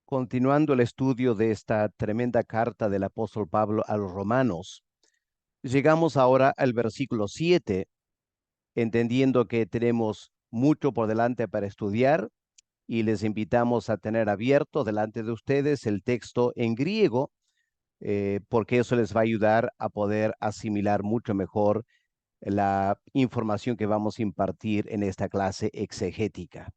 Continuando el estudio de esta tremenda carta del apóstol Pablo a los romanos, llegamos ahora al versículo 7, entendiendo que tenemos mucho por delante para estudiar y les invitamos a tener abierto delante de ustedes el texto en griego, porque eso les va a ayudar a poder asimilar mucho mejor la información que vamos a impartir en esta clase exegética.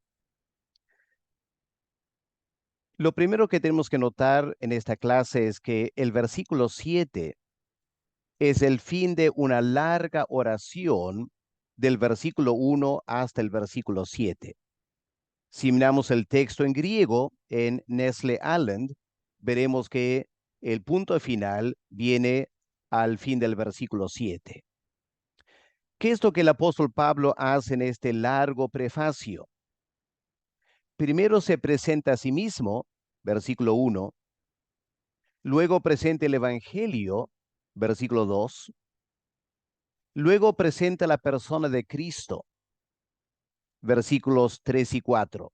Lo primero que tenemos que notar en esta clase es que el versículo 7 es el fin de una larga oración del versículo 1 hasta el versículo 7. Si miramos el texto en griego, en Nestle Aland, veremos que el punto final viene al fin del versículo 7. ¿Qué es lo que el apóstol Pablo hace en este largo prefacio? Primero se presenta a sí mismo, versículo 1, luego presenta el Evangelio, versículo 2, luego presenta la persona de Cristo, versículos 3 y 4.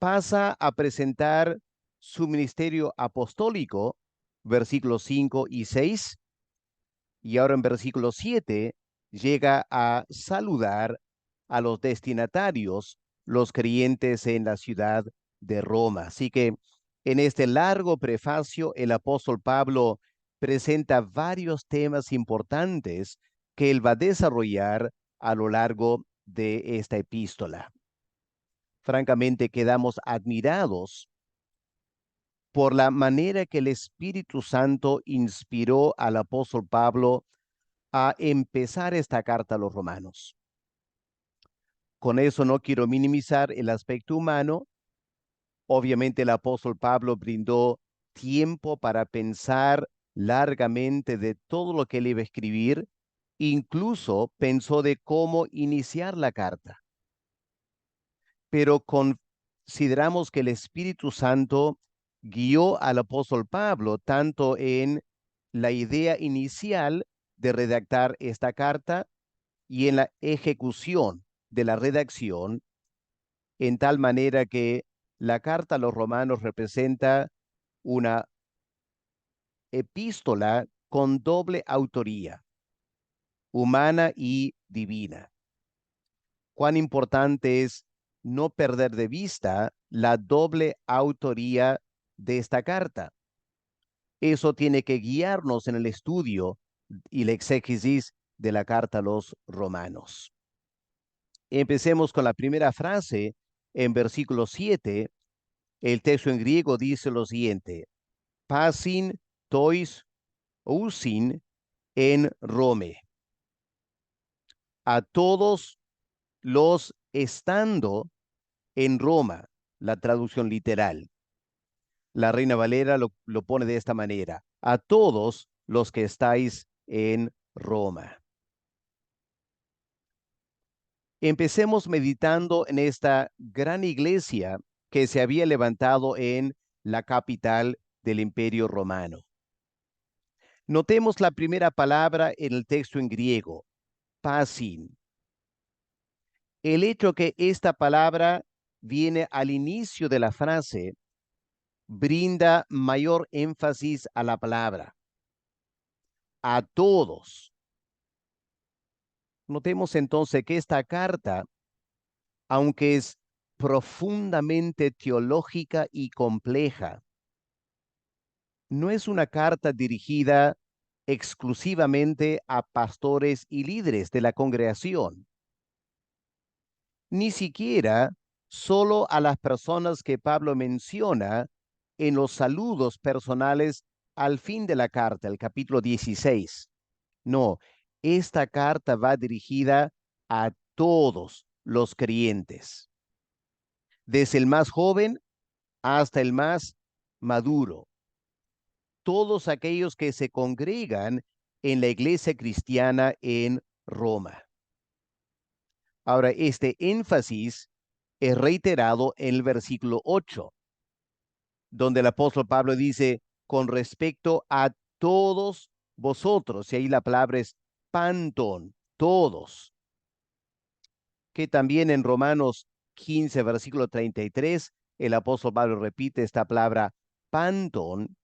Pasa a presentar su ministerio apostólico, versículos 5 y 6, y ahora en versículo 7 llega a saludar a los destinatarios, los creyentes en la ciudad de Roma. Así que en este largo prefacio, el apóstol Pablo presenta varios temas importantes que él va a desarrollar a lo largo de esta epístola. Francamente, quedamos admirados por la manera que el Espíritu Santo inspiró al apóstol Pablo a empezar esta carta a los romanos. Con eso no quiero minimizar el aspecto humano. Obviamente el apóstol Pablo brindó tiempo para pensar largamente de todo lo que él iba a escribir, incluso pensó de cómo iniciar la carta. Pero consideramos que el Espíritu Santo guió al apóstol Pablo tanto en la idea inicial de redactar esta carta y en la ejecución de la redacción, en tal manera que la carta a los romanos representa una epístola con doble autoría, humana y divina. Cuán importante es no perder de vista la doble autoría de esta carta. Eso tiene que guiarnos en el estudio y la exégesis de la carta a los romanos. Empecemos con la primera frase en versículo 7. El texto en griego dice lo siguiente: Pasin tois ousin en Rome. A todos los estando en Roma, la traducción literal. La Reina Valera lo pone de esta manera: a todos los que estáis en Roma. Empecemos meditando en esta gran iglesia que se había levantado en la capital del Imperio Romano. Notemos la primera palabra en el texto en griego, pasin. El hecho que esta palabra viene al inicio de la frase brinda mayor énfasis a la palabra. A todos. Notemos entonces que esta carta, aunque es profundamente teológica y compleja, no es una carta dirigida exclusivamente a pastores y líderes de la congregación, ni siquiera solo a las personas que Pablo menciona en los saludos personales al fin de la carta, el capítulo 16. No, esta carta va dirigida a todos los creyentes, desde el más joven hasta el más maduro, todos aquellos que se congregan en la iglesia cristiana en Roma. Ahora, este énfasis es reiterado en el versículo 8, donde el apóstol Pablo dice, con respecto a todos vosotros, y ahí la palabra es panton, todos, que también en Romanos 15, versículo 33, el apóstol Pablo repite esta palabra panton,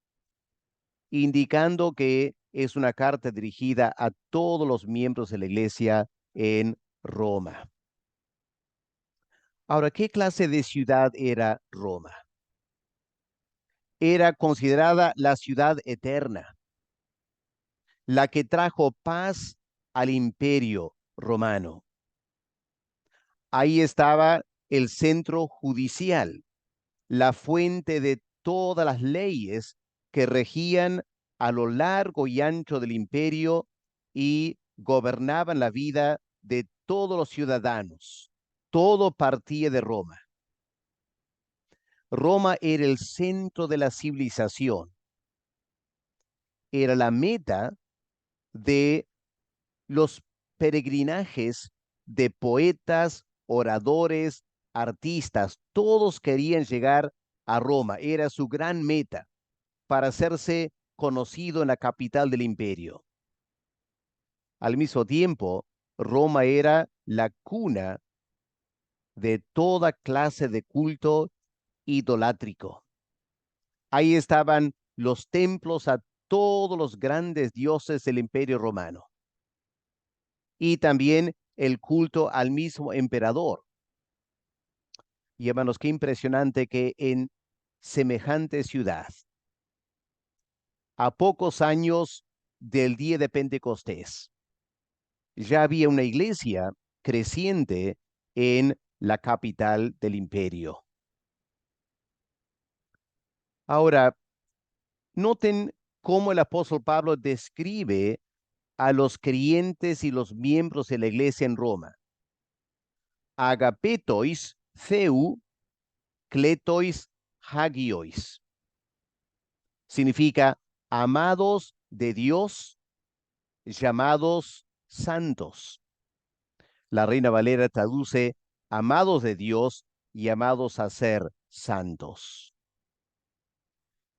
indicando que es una carta dirigida a todos los miembros de la iglesia en Roma. Ahora, ¿qué clase de ciudad era Roma? Era considerada la ciudad eterna, la que trajo paz al imperio romano. Ahí estaba el centro judicial, la fuente de todas las leyes que regían a lo largo y ancho del imperio y gobernaban la vida de todos los ciudadanos. Todo partía de Roma. Roma era el centro de la civilización, era la meta de los peregrinajes de poetas, oradores, artistas. Todos querían llegar a Roma, era su gran meta para hacerse conocido en la capital del imperio. Al mismo tiempo, Roma era la cuna de toda clase de culto idolátrico. Ahí estaban los templos a todos los grandes dioses del imperio romano y también el culto al mismo emperador. Y hermanos, qué impresionante que en semejante ciudad, a pocos años del día de Pentecostés, ya había una iglesia creciente en la capital del imperio. Ahora, noten cómo el apóstol Pablo describe a los creyentes y los miembros de la iglesia en Roma. Agapetois, Theu, Kletois, Hagiois. Significa amados de Dios, llamados santos. La Reina Valera traduce amados de Dios, llamados a ser santos.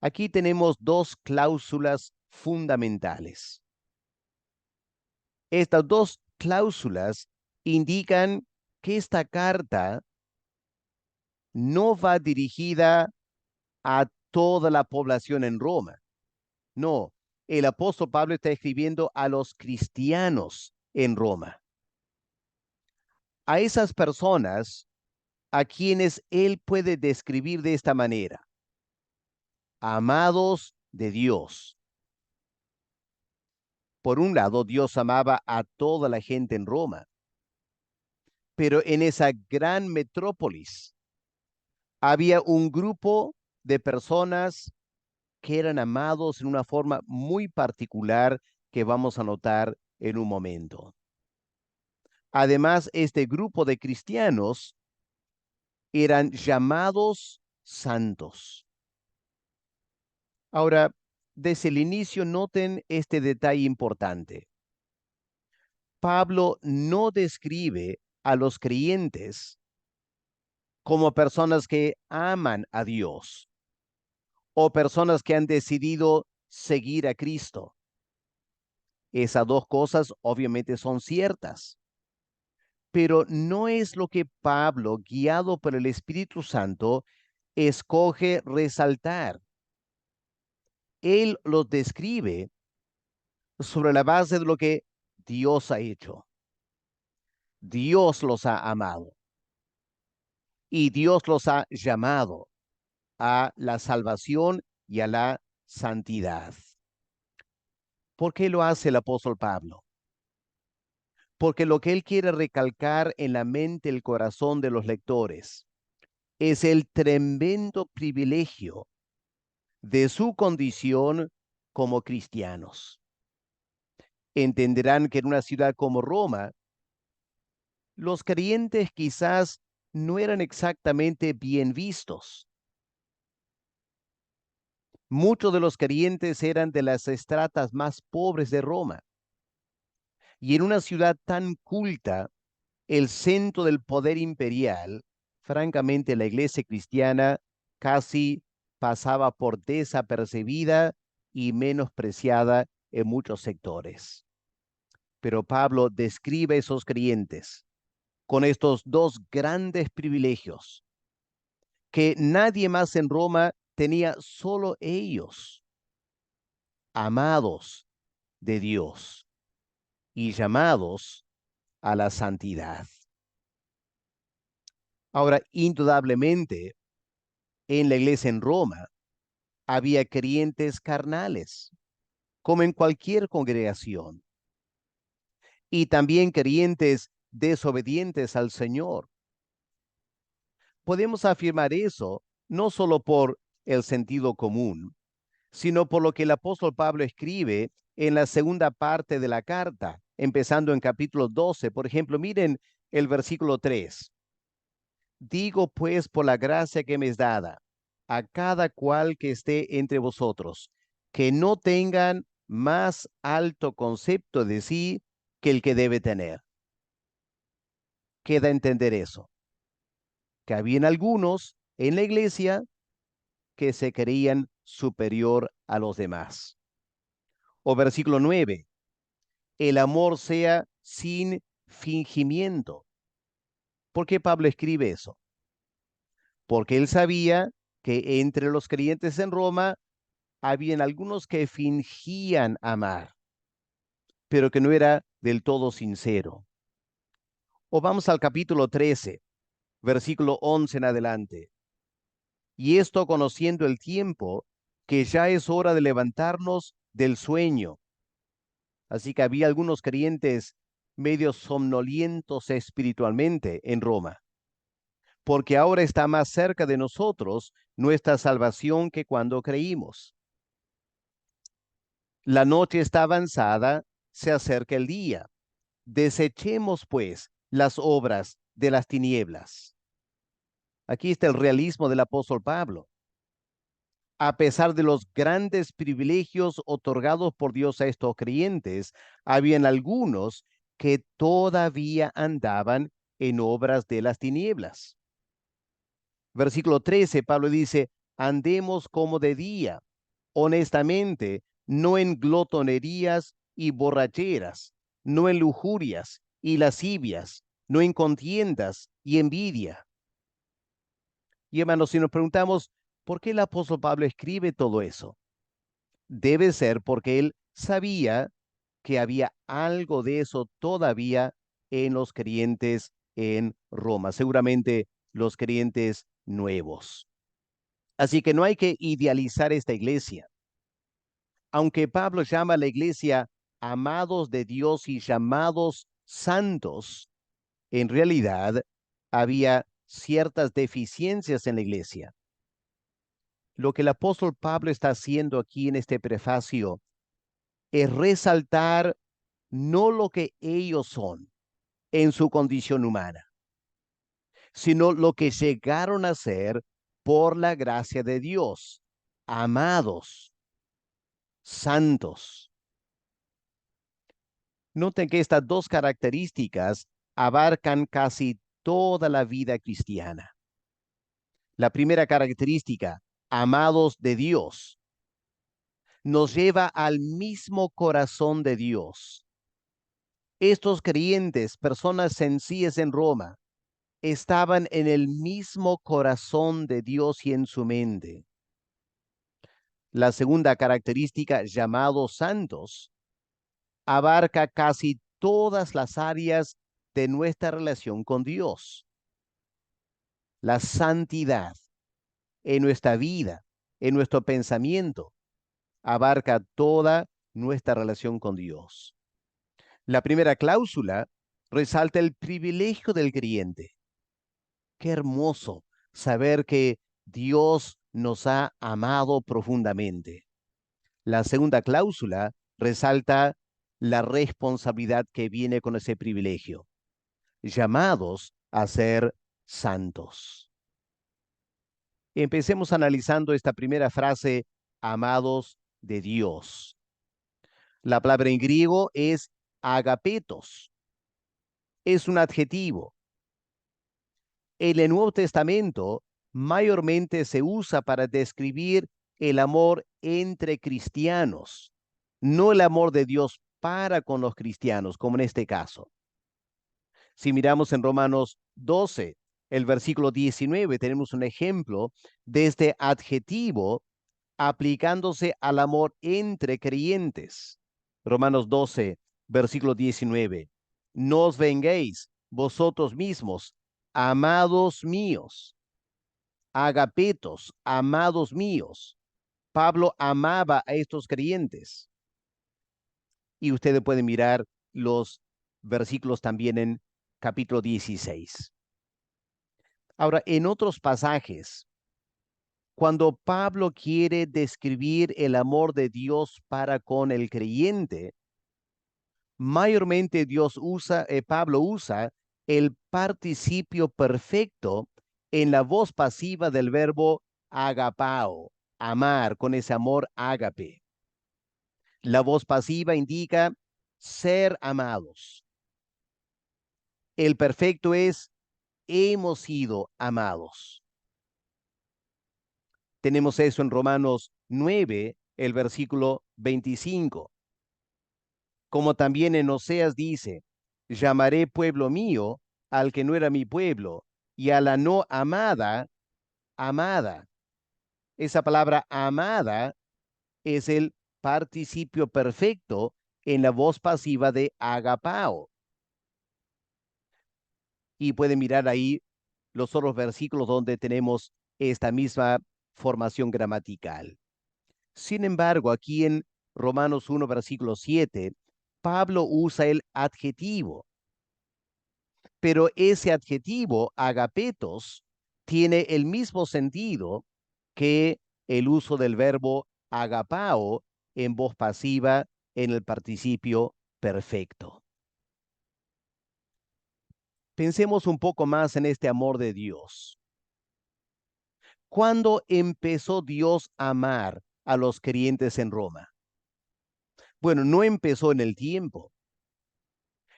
Aquí tenemos dos cláusulas fundamentales. Estas dos cláusulas indican que esta carta no va dirigida a toda la población en Roma. No, el apóstol Pablo está escribiendo a los cristianos en Roma. A esas personas a quienes él puede describir de esta manera: amados de Dios. Por un lado, Dios amaba a toda la gente en Roma, pero en esa gran metrópolis había un grupo de personas que eran amados en una forma muy particular que vamos a notar en un momento. Además, este grupo de cristianos eran llamados santos. Ahora, desde el inicio, noten este detalle importante. Pablo no describe a los creyentes como personas que aman a Dios o personas que han decidido seguir a Cristo. Esas dos cosas obviamente son ciertas, pero no es lo que Pablo, guiado por el Espíritu Santo, escoge resaltar. Él los describe sobre la base de lo que Dios ha hecho. Dios los ha amado y Dios los ha llamado a la salvación y a la santidad. ¿Por qué lo hace el apóstol Pablo? Porque lo que él quiere recalcar en la mente y el corazón de los lectores es el tremendo privilegio de su condición como cristianos. Entenderán que en una ciudad como Roma, los creyentes quizás no eran exactamente bien vistos. Muchos de los creyentes eran de las estratas más pobres de Roma. Y en una ciudad tan culta, el centro del poder imperial, francamente la iglesia cristiana casi pasaba por desapercibida y menospreciada en muchos sectores. Pero Pablo describe a esos creyentes con estos dos grandes privilegios: que nadie más en Roma tenía, solo ellos, amados de Dios y llamados a la santidad. Ahora, indudablemente, en la iglesia en Roma había creyentes carnales, como en cualquier congregación, y también creyentes desobedientes al Señor. Podemos afirmar eso no solo por el sentido común, sino por lo que el apóstol Pablo escribe en la segunda parte de la carta, empezando en capítulo 12. Por ejemplo, miren el versículo 3. Digo pues por la gracia que me es dada a cada cual que esté entre vosotros, que no tengan más alto concepto de sí que el que debe tener. Queda entender eso, que habían algunos en la iglesia que se creían superior a los demás. O versículo 9, el amor sea sin fingimiento. ¿Por qué Pablo escribe eso? Porque él sabía que entre los creyentes en Roma habían algunos que fingían amar, pero que no era del todo sincero. O vamos al capítulo 13, versículo 11 en adelante. Y esto conociendo el tiempo, que ya es hora de levantarnos del sueño. Así que había algunos creyentes medio somnolientos espiritualmente en Roma, porque ahora está más cerca de nosotros nuestra salvación que cuando creímos. La noche está avanzada, se acerca el día. Desechemos, pues, las obras de las tinieblas. Aquí está el realismo del apóstol Pablo. A pesar de los grandes privilegios otorgados por Dios a estos creyentes, habían algunos que todavía andaban en obras de las tinieblas. Versículo 13, Pablo dice, andemos como de día, honestamente, no en glotonerías y borracheras, no en lujurias y lascivias, no en contiendas y envidia. Y hermanos, si nos preguntamos, ¿por qué el apóstol Pablo escribe todo eso? Debe ser porque él sabía que había algo de eso todavía en los creyentes en Roma, seguramente los creyentes nuevos. Así que no hay que idealizar esta iglesia. Aunque Pablo llama a la iglesia amados de Dios y llamados santos, en realidad había ciertas deficiencias en la iglesia. Lo que el apóstol Pablo está haciendo aquí en este prefacio es resaltar no lo que ellos son en su condición humana, sino lo que llegaron a ser por la gracia de Dios, amados, santos. Noten que estas dos características abarcan casi toda la vida cristiana. La primera característica, amados de Dios, nos lleva al mismo corazón de Dios. Estos creyentes, personas sencillas en Roma, estaban en el mismo corazón de Dios y en su mente. La segunda característica, llamados santos, abarca casi todas las áreas de nuestra relación con Dios. La santidad en nuestra vida, en nuestro pensamiento, abarca toda nuestra relación con Dios. La primera cláusula resalta el privilegio del creyente. Qué hermoso saber que Dios nos ha amado profundamente. La segunda cláusula resalta la responsabilidad que viene con ese privilegio, llamados a ser santos. Empecemos analizando esta primera frase, amados de Dios. La palabra en griego es agapetos, es un adjetivo. En el Nuevo Testamento mayormente se usa para describir el amor entre cristianos, no el amor de Dios para con los cristianos, como en este caso. Si miramos en Romanos 12, el versículo 19 tenemos un ejemplo de este adjetivo aplicándose al amor entre creyentes. Romanos 12, versículo 19. No os venguéis vosotros mismos, amados míos, agapetos, amados míos. Pablo amaba a estos creyentes. Y ustedes pueden mirar los versículos también en capítulo 16. Ahora, en otros pasajes, cuando Pablo quiere describir el amor de Dios para con el creyente, mayormente Pablo usa el participio perfecto en la voz pasiva del verbo agapao, amar, con ese amor ágape. La voz pasiva indica ser amados. El perfecto es hemos sido amados. Tenemos eso en Romanos 9, el versículo 25. Como también en Oseas dice, llamaré pueblo mío al que no era mi pueblo, y a la no amada, amada. Esa palabra amada es el participio perfecto en la voz pasiva de agapao. Y pueden mirar ahí los otros versículos donde tenemos esta misma formación gramatical. Sin embargo, aquí en Romanos 1, versículo 7, Pablo usa el adjetivo, pero ese adjetivo, agapetos, tiene el mismo sentido que el uso del verbo agapao en voz pasiva en el participio perfecto. Pensemos un poco más en este amor de Dios. ¿Cuándo empezó Dios a amar a los creyentes en Roma? Bueno, no empezó en el tiempo,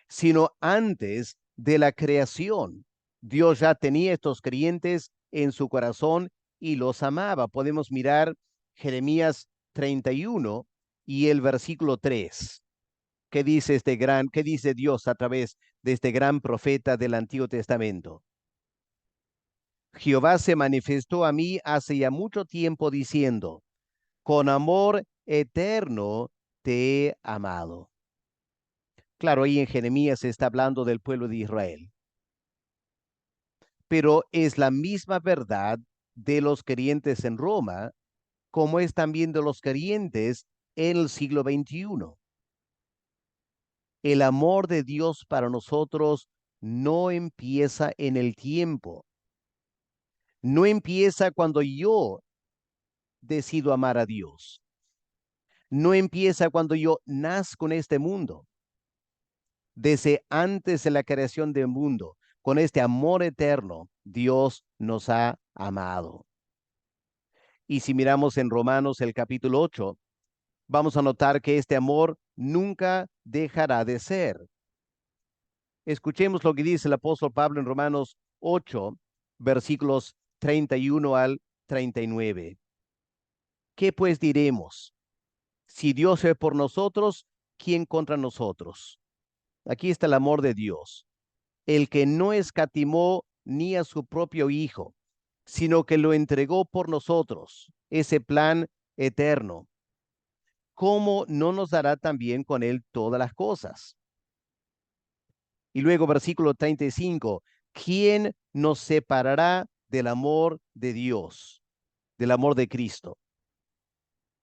sino antes de la creación. Dios ya tenía estos creyentes en su corazón y los amaba. Podemos mirar Jeremías 31 y el versículo 3. ¿Qué dice Dios a través de este gran profeta del Antiguo Testamento? Jehová se manifestó a mí hace ya mucho tiempo diciendo, con amor eterno te he amado. Claro, ahí en Jeremías se está hablando del pueblo de Israel. Pero es la misma verdad de los creyentes en Roma, como es también de los creyentes en el siglo XXI. El amor de Dios para nosotros no empieza en el tiempo. No empieza cuando yo decido amar a Dios. No empieza cuando yo nazco en este mundo. Desde antes de la creación del mundo, con este amor eterno, Dios nos ha amado. Y si miramos en Romanos el capítulo 8, vamos a notar que este amor nunca dejará de ser. Escuchemos lo que dice el apóstol Pablo en Romanos 8, versículos 31 al 39. ¿Qué pues diremos? Si Dios es por nosotros, ¿quién contra nosotros? Aquí está el amor de Dios, el que no escatimó ni a su propio Hijo, sino que lo entregó por nosotros, ese plan eterno. ¿Cómo no nos dará también con él todas las cosas? Y luego versículo 35, ¿quién nos separará del amor de Dios, del amor de Cristo?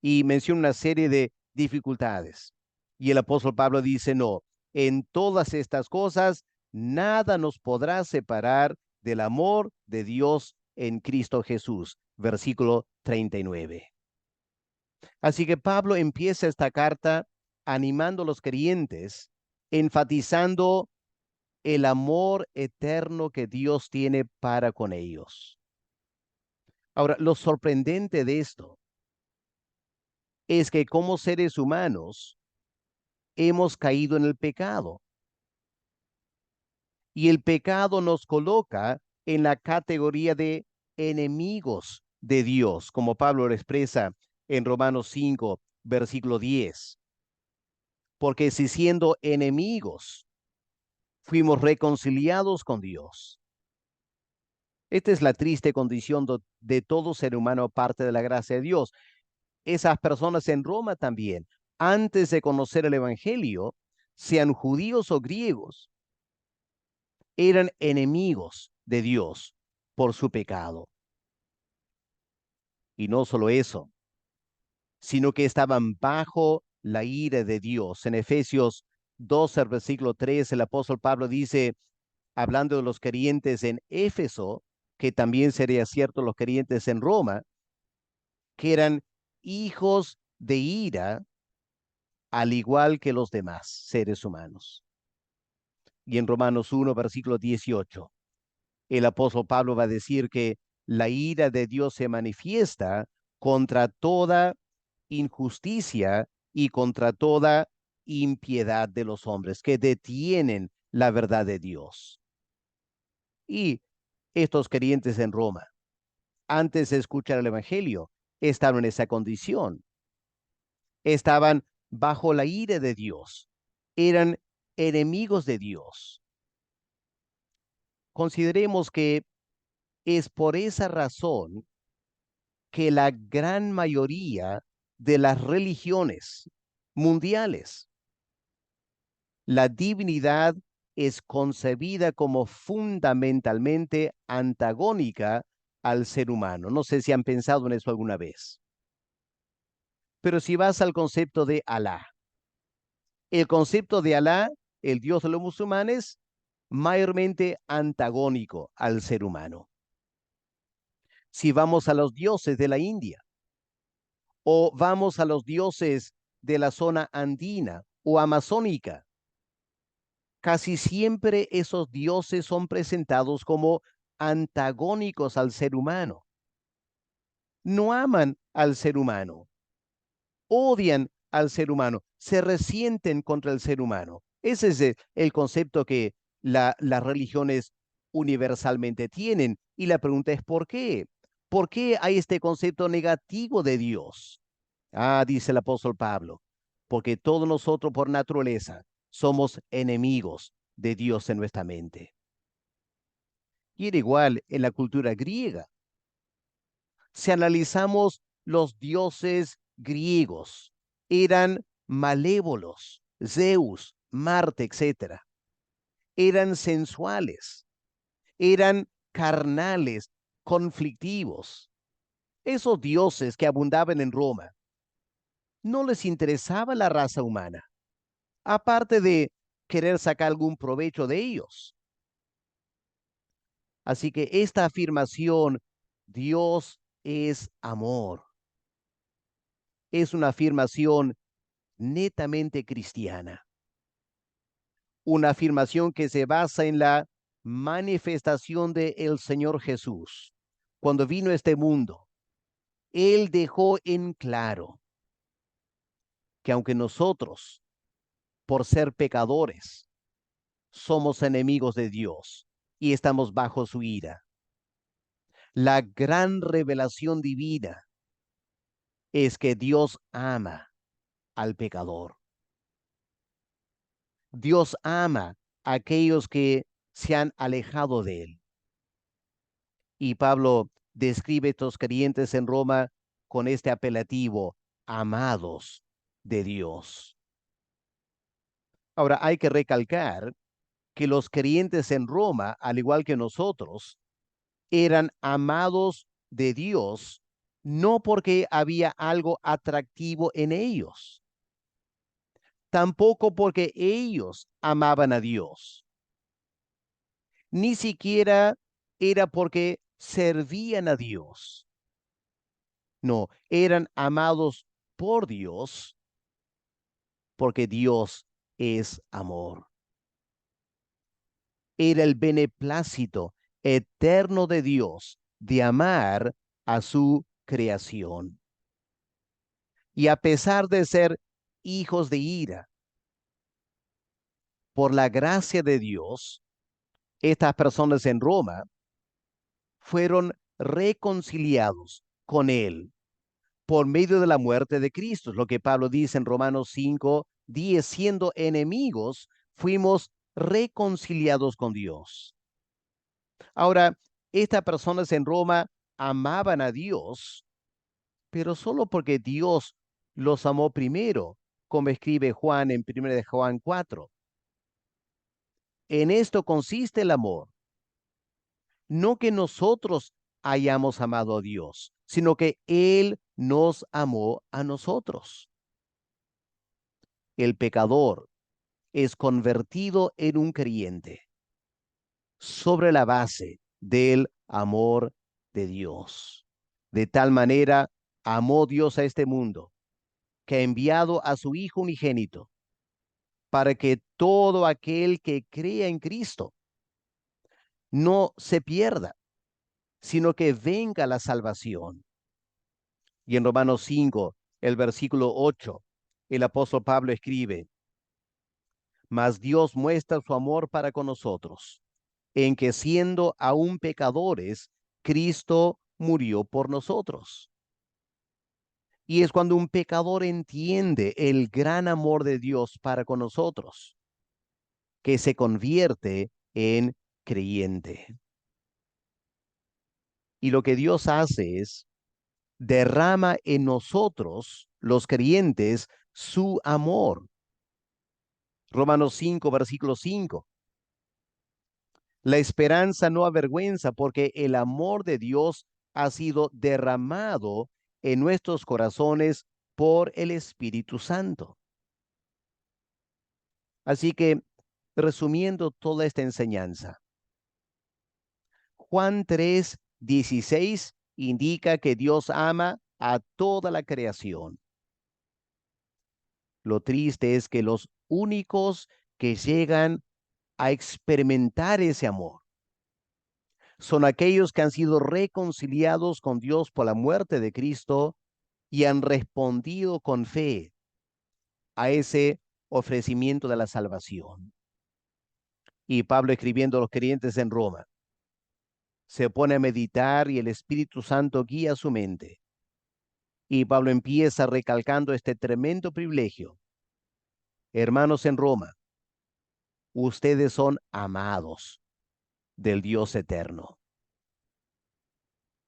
Y menciona una serie de dificultades. Y el apóstol Pablo dice, no, en todas estas cosas, nada nos podrá separar del amor de Dios en Cristo Jesús. Versículo 39. Así que Pablo empieza esta carta animando a los creyentes, enfatizando el amor eterno que Dios tiene para con ellos. Ahora, lo sorprendente de esto es que como seres humanos hemos caído en el pecado y el pecado nos coloca en la categoría de enemigos de Dios, como Pablo lo expresa en Romanos 5, versículo 10. Porque si siendo enemigos fuimos reconciliados con Dios Esta es la triste condición de todo ser humano aparte de la gracia de Dios. Esas personas en Roma también, antes de conocer el Evangelio, sean judíos o griegos, eran enemigos de Dios por su pecado. Y no solo eso, sino que estaban bajo la ira de Dios. En Efesios 12, versículo 3, el apóstol Pablo dice, hablando de los creyentes en Éfeso, que también sería cierto los creyentes en Roma, que eran hijos de ira, al igual que los demás seres humanos. Y en Romanos 1, versículo 18, el apóstol Pablo va a decir que la ira de Dios se manifiesta contra toda injusticia y contra toda impiedad de los hombres que detienen la verdad de Dios. Y estos creyentes en Roma, antes de escuchar el Evangelio, estaban en esa condición. Estaban bajo la ira de Dios. Eran enemigos de Dios. Consideremos que es por esa razón que la gran mayoría de las religiones mundiales, la divinidad es concebida como fundamentalmente antagónica al ser humano. No sé si han pensado en eso alguna vez. Pero si vas al concepto de Alá, el concepto de Alá, el Dios de los musulmanes, mayormente antagónico al ser humano. Si vamos a los dioses de la India o vamos a los dioses de la zona andina o amazónica, casi siempre esos dioses son presentados como antagónicos al ser humano. No aman al ser humano, odian al ser humano, se resienten contra el ser humano. Ese es el concepto que las religiones universalmente tienen. Y la pregunta es, ¿por qué? ¿Por qué hay este concepto negativo de Dios? Ah, dice el apóstol Pablo, porque todos nosotros por naturaleza somos enemigos de Dios en nuestra mente. Y era igual en la cultura griega. Si analizamos los dioses griegos, eran malévolos, Zeus, Marte, etcétera. Eran sensuales, eran carnales, conflictivos. Esos dioses que abundaban en Roma, no les interesaba la raza humana, aparte de querer sacar algún provecho de ellos. Así que esta afirmación, Dios es amor, es una afirmación netamente cristiana, una afirmación que se basa en la manifestación de el Señor Jesús. Cuando vino a este mundo, Él dejó en claro que aunque nosotros, por ser pecadores, somos enemigos de Dios y estamos bajo su ira, la gran revelación divina es que Dios ama al pecador. Dios ama a aquellos que se han alejado de Él. Y Pablo describe a estos creyentes en Roma con este apelativo, amados de Dios. Ahora, hay que recalcar que los creyentes en Roma, al igual que nosotros, eran amados de Dios, no porque había algo atractivo en ellos, tampoco porque ellos amaban a Dios, ni siquiera era porque servían a Dios. No, eran amados por Dios porque Dios es amor. Era el beneplácito eterno de Dios de amar a su creación. Y a pesar de ser hijos de ira, por la gracia de Dios, estas personas en Roma fueron reconciliados con Él por medio de la muerte de Cristo. Lo que Pablo dice en Romanos 5:10, siendo enemigos, fuimos reconciliados con Dios. Ahora, Estas personas en Roma amaban a Dios, pero solo porque Dios los amó primero, como escribe Juan en 1 de Juan 4. En esto consiste el amor, no que nosotros hayamos amado a Dios, sino que Él nos amó a nosotros. El pecador es convertido en un creyente sobre la base del amor de Dios. De tal manera amó Dios a este mundo, que ha enviado a su Hijo unigénito, para que todo aquel que crea en Cristo no se pierda, sino que venga la salvación. Y en Romanos 5, el versículo 8, el apóstol Pablo escribe: mas Dios muestra su amor para con nosotros, en que siendo aún pecadores, Cristo murió por nosotros. Y es cuando un pecador entiende el gran amor de Dios para con nosotros, que se convierte en creyente. Y lo que Dios hace es derrama en nosotros, los creyentes, su amor. Romanos 5, versículo 5. La esperanza no avergüenza, porque el amor de Dios ha sido derramado en nuestros corazones por el Espíritu Santo. Así que, resumiendo toda esta enseñanza, Juan 3:16 indica que Dios ama a toda la creación. Lo triste es que los únicos que llegan a experimentar ese amor son aquellos que han sido reconciliados con Dios por la muerte de Cristo y han respondido con fe a ese ofrecimiento de la salvación. Y Pablo, escribiendo a los creyentes en Roma, se pone a meditar y el Espíritu Santo guía su mente. Y Pablo empieza recalcando este tremendo privilegio. Hermanos en Roma, ustedes son amados del Dios eterno.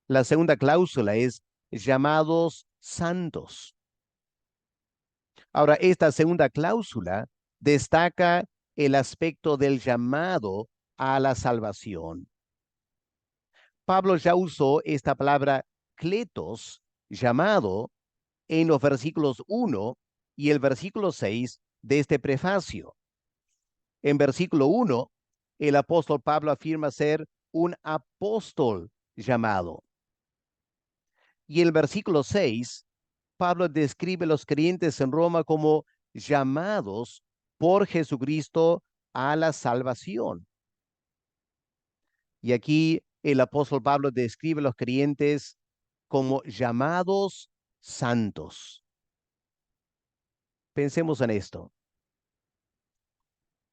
La segunda cláusula es llamados santos. Ahora, esta segunda cláusula destaca el aspecto del llamado a la salvación. Pablo ya usó esta palabra kletos, llamado, en los versículos 1 y el versículo 6 de este prefacio. En versículo 1, el apóstol Pablo afirma ser un apóstol llamado. Y en el versículo 6, Pablo describe a los creyentes en Roma como llamados por Jesucristo a la salvación. Y aquí el apóstol Pablo describe a los creyentes como llamados santos. Pensemos en esto.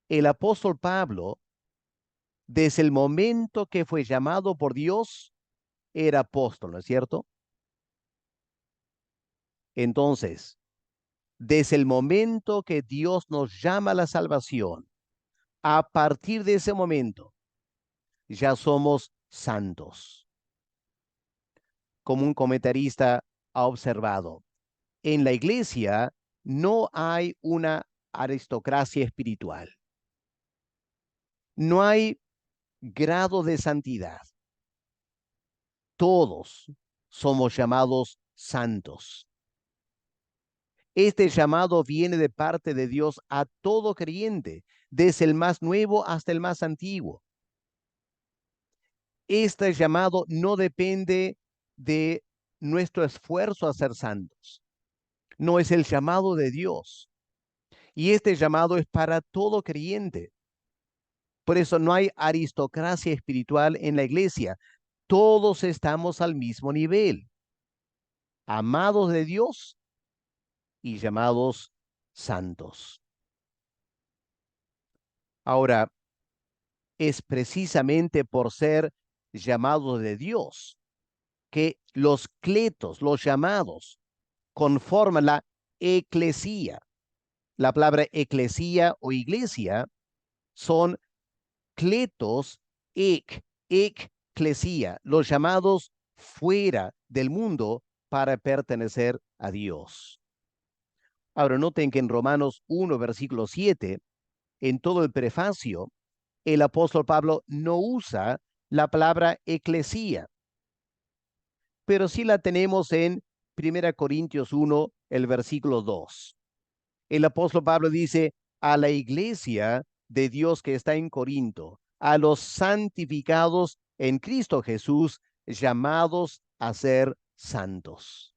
El apóstol Pablo, desde el momento que fue llamado por Dios, era apóstol, ¿no es cierto? Entonces, desde el momento que Dios nos llama a la salvación, a partir de ese momento, ya somos santos. Como un comentarista ha observado, en la iglesia no hay una aristocracia espiritual. No hay grado de santidad. Todos somos llamados santos. Este llamado viene de parte de Dios a todo creyente, desde el más nuevo hasta el más antiguo. Este llamado no depende de nuestro esfuerzo a ser santos. No, es el llamado de Dios. Y este llamado es para todo creyente. Por eso no hay aristocracia espiritual en la iglesia. Todos estamos al mismo nivel, amados de Dios y llamados santos. Ahora, es precisamente por ser llamados de Dios que los cletos, los llamados, conforman la eclesía. La palabra eclesía o iglesia son kletos, ek eclesía, los llamados fuera del mundo para pertenecer a Dios. Ahora noten que en Romanos 1, versículo 7, en todo el prefacio, el apóstol Pablo no usa la palabra eclesía, pero sí la tenemos en 1 Corintios 1, el versículo 2. El apóstol Pablo dice, a la iglesia de Dios que está en Corinto, a los santificados en Cristo Jesús, llamados a ser santos.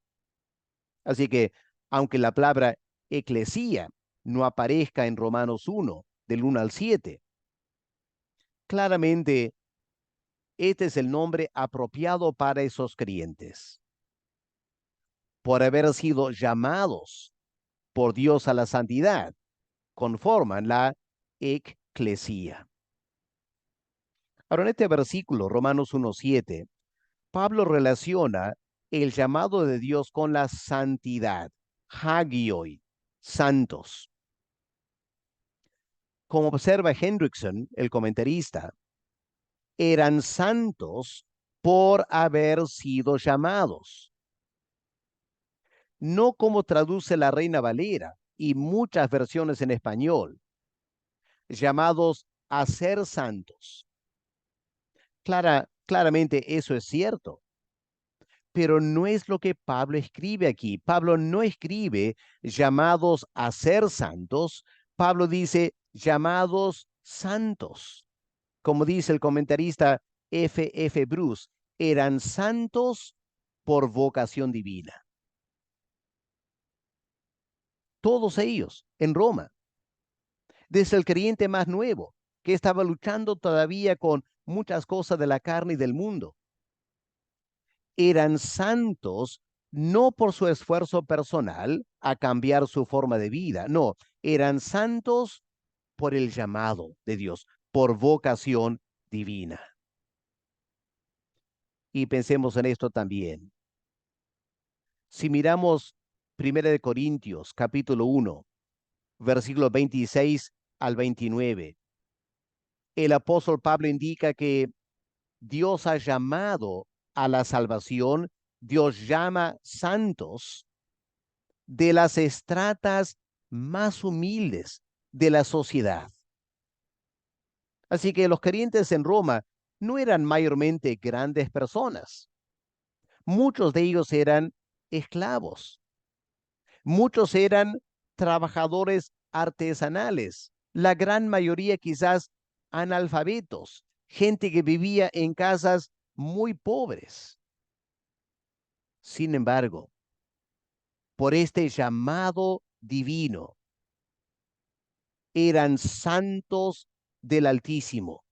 Así que, aunque la palabra eclesía no aparezca en Romanos 1, del 1 al 7, claramente este es el nombre apropiado para esos creyentes, por haber sido llamados por Dios a la santidad, conforman la eclesía. Ahora, en este versículo, Romanos 1:7, Pablo relaciona el llamado de Dios con la santidad, hagioi, santos. Como observa Hendrickson, el comentarista, eran santos por haber sido llamados. No como traduce la Reina Valera y muchas versiones en español, llamados a ser santos. Claramente eso es cierto, pero no es lo que Pablo escribe aquí. Pablo no escribe llamados a ser santos, Pablo dice llamados santos. Como dice el comentarista F. Bruce, eran santos por vocación divina. Todos ellos en Roma, desde el creyente más nuevo, que estaba luchando todavía con muchas cosas de la carne y del mundo, eran santos no por su esfuerzo personal a cambiar su forma de vida, no, eran santos por el llamado de Dios, por vocación divina. Y pensemos en esto también. Si miramos 1 Corintios, capítulo 1, versículos 26 al 29, el apóstol Pablo indica que Dios ha llamado a la salvación, Dios llama santos de las estratas más humildes de la sociedad. Así que los creyentes en Roma no eran mayormente grandes personas. Muchos de ellos eran esclavos. Muchos eran trabajadores artesanales. La gran mayoría quizás analfabetos, gente que vivía en casas muy pobres. Sin embargo, por este llamado divino, eran santos del Altísimo,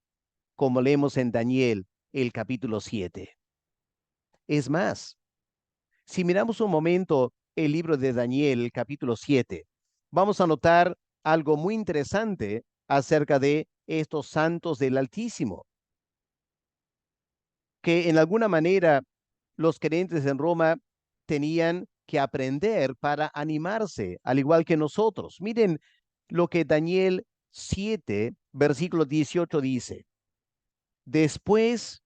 como leemos en Daniel, el capítulo 7. Es más, si miramos un momento el libro de Daniel, el capítulo 7, vamos a notar algo muy interesante acerca de estos santos del Altísimo, que en alguna manera los creyentes en Roma tenían que aprender para animarse, al igual que nosotros. Miren lo que Daniel 7, versículo 18 dice. Después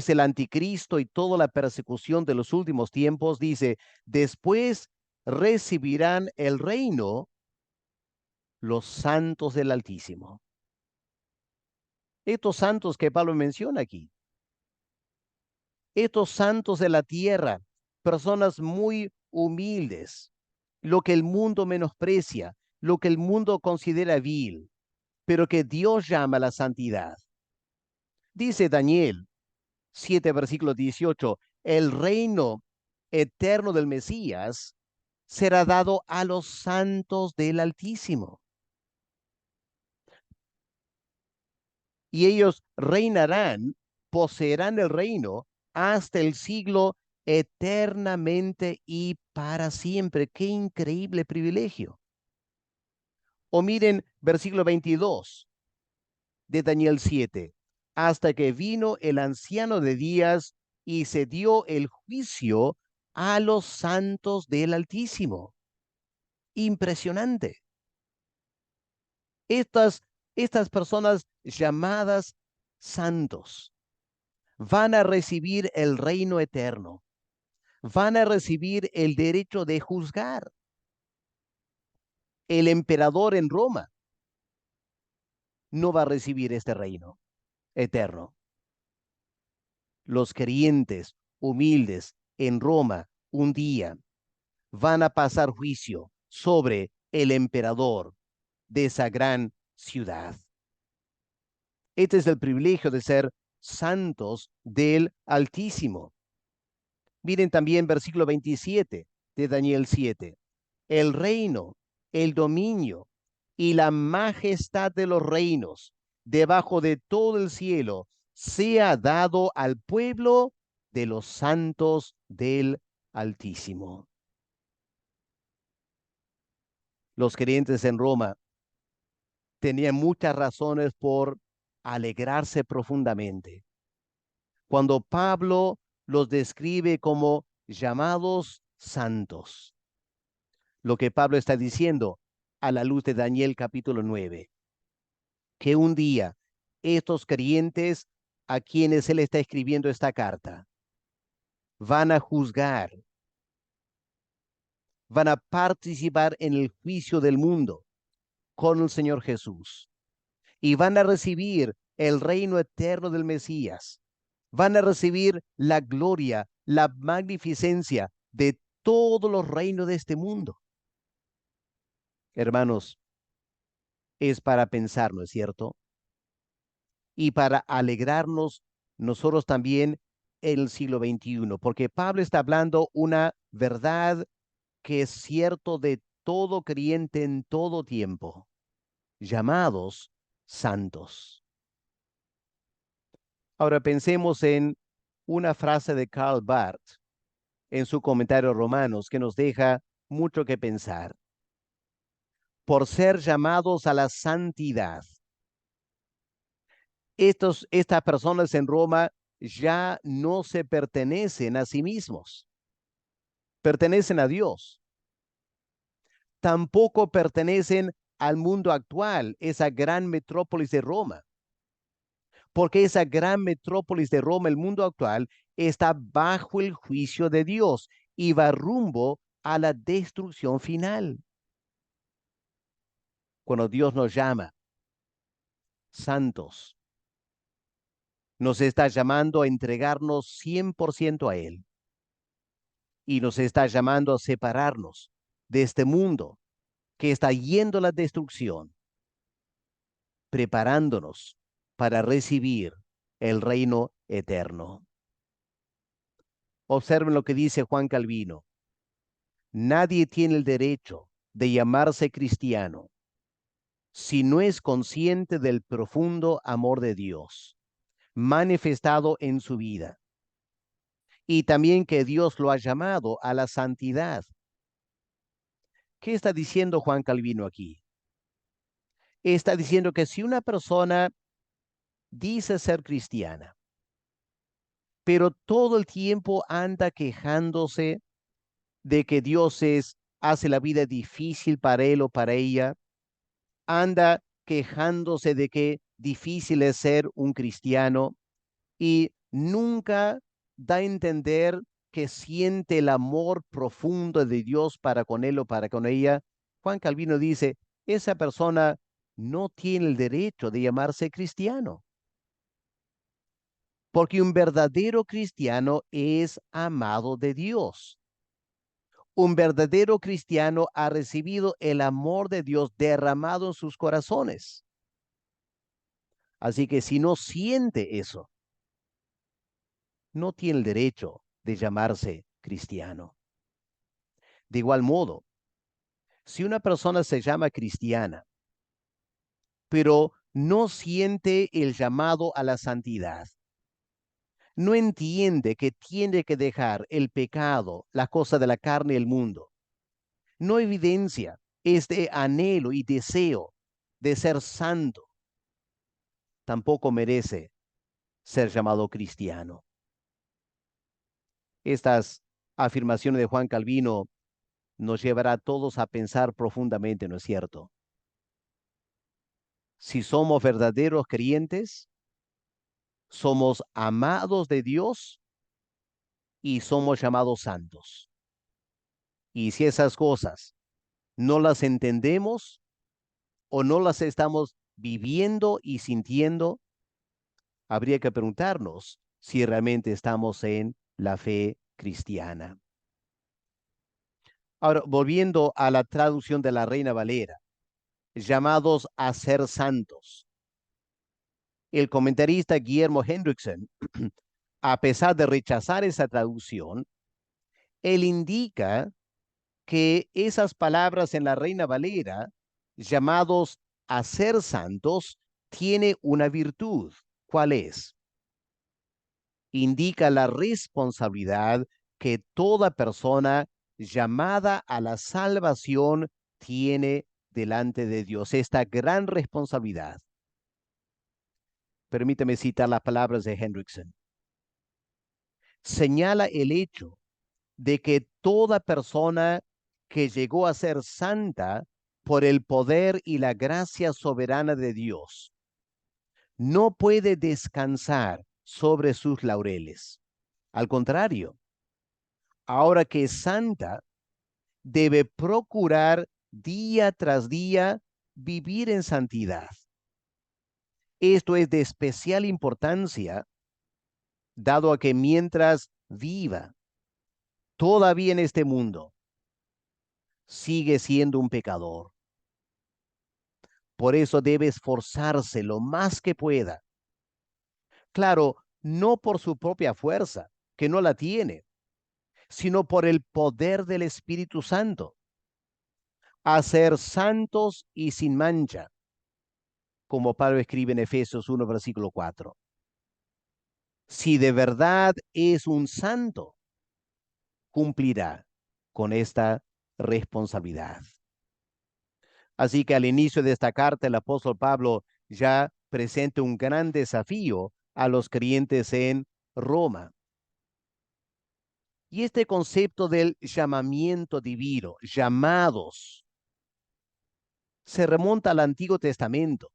el anticristo y toda la persecución de los últimos tiempos, dice, después recibirán el reino los santos del Altísimo. Estos santos que Pablo menciona aquí, estos santos de la tierra, personas muy humildes, lo que el mundo menosprecia, lo que el mundo considera vil, pero que Dios llama la santidad. Dice Daniel 7, versículo 18, el reino eterno del Mesías será dado a los santos del Altísimo. Y ellos reinarán, poseerán el reino hasta el siglo eternamente y para siempre. Qué increíble privilegio. O miren versículo 22 de Daniel 7, hasta que vino el anciano de días y se dio el juicio a los santos del Altísimo. Impresionante. Estas personas llamadas santos van a recibir el reino eterno, van a recibir el derecho de juzgar. El emperador en Roma no va a recibir este reino eterno. Los creyentes humildes en Roma un día van a pasar juicio sobre el emperador de esa gran ciudad. Este es el privilegio de ser santos del Altísimo. Miren también versículo 27 de Daniel 7. El reino, el dominio y la majestad de los reinos debajo de todo el cielo sea dado al pueblo de los santos del Altísimo. Los creyentes en Roma tenían muchas razones por alegrarse profundamente. Cuando Pablo los describe como llamados santos, lo que Pablo está diciendo a la luz de Daniel capítulo 9, que un día estos creyentes a quienes él está escribiendo esta carta van a juzgar, van a participar en el juicio del mundo con el Señor Jesús y van a recibir el reino eterno del Mesías, van a recibir la gloria, la magnificencia de todos los reinos de este mundo. Hermanos, es para pensar, ¿no es cierto? Y para alegrarnos nosotros también en el siglo XXI, porque Pablo está hablando una verdad que es cierto de todo creyente en todo tiempo, llamados santos. Ahora pensemos en una frase de Karl Barth en su comentario Romanos que nos deja mucho que pensar. Por ser llamados a la santidad. Estas personas en Roma ya no se pertenecen a sí mismos, pertenecen a Dios. Tampoco pertenecen al mundo actual, esa gran metrópolis de Roma, porque esa gran metrópolis de Roma, el mundo actual, está bajo el juicio de Dios y va rumbo a la destrucción final. Cuando Dios nos llama santos, nos está llamando a entregarnos 100% a Él y nos está llamando a separarnos de este mundo que está yendo a la destrucción, preparándonos para recibir el reino eterno. Observen lo que dice Juan Calvino. Nadie tiene el derecho de llamarse cristiano si no es consciente del profundo amor de Dios manifestado en su vida y también que Dios lo ha llamado a la santidad. ¿Qué está diciendo Juan Calvino aquí? Está diciendo que si una persona dice ser cristiana, pero todo el tiempo anda quejándose de que hace la vida difícil para él o para ella, anda quejándose de que difícil es ser un cristiano y nunca da a entender que siente el amor profundo de Dios para con él o para con ella. Juan Calvino dice, esa persona no tiene el derecho de llamarse cristiano, porque un verdadero cristiano es amado de Dios. Un verdadero cristiano ha recibido el amor de Dios derramado en sus corazones. Así que si no siente eso, no tiene el derecho de llamarse cristiano. De igual modo, si una persona se llama cristiana, pero no siente el llamado a la santidad, no entiende que tiene que dejar el pecado, la cosa de la carne y el mundo, no evidencia este anhelo y deseo de ser santo, tampoco merece ser llamado cristiano. Estas afirmaciones de Juan Calvino nos llevará a todos a pensar profundamente, ¿no es cierto? Si somos verdaderos creyentes, Somos amados de Dios y somos llamados santos. Y si esas cosas no las entendemos o no las estamos viviendo y sintiendo, habría que preguntarnos si realmente estamos en la fe cristiana. Ahora, volviendo a la traducción de la Reina Valera, llamados a ser santos. El comentarista Guillermo Hendrickson, a pesar de rechazar esa traducción, él indica que esas palabras en la Reina Valera, llamados a ser santos, tiene una virtud. ¿Cuál es? Indica la responsabilidad que toda persona llamada a la salvación tiene delante de Dios, esta gran responsabilidad. Permítame citar las palabras de Hendrickson. Señala el hecho de que toda persona que llegó a ser santa por el poder y la gracia soberana de Dios no puede descansar sobre sus laureles. Al contrario, ahora que es santa, debe procurar día tras día vivir en santidad. Esto es de especial importancia, dado a que mientras viva todavía en este mundo, sigue siendo un pecador. Por eso debe esforzarse lo más que pueda. Claro, no por su propia fuerza, que no la tiene, sino por el poder del Espíritu Santo, a ser santos y sin mancha, como Pablo escribe en Efesios 1, versículo 4. Si de verdad es un santo, cumplirá con esta responsabilidad. Así que al inicio de esta carta, el apóstol Pablo ya presenta un gran desafío a los creyentes en Roma. Y este concepto del llamamiento divino, llamados, se remonta al Antiguo Testamento.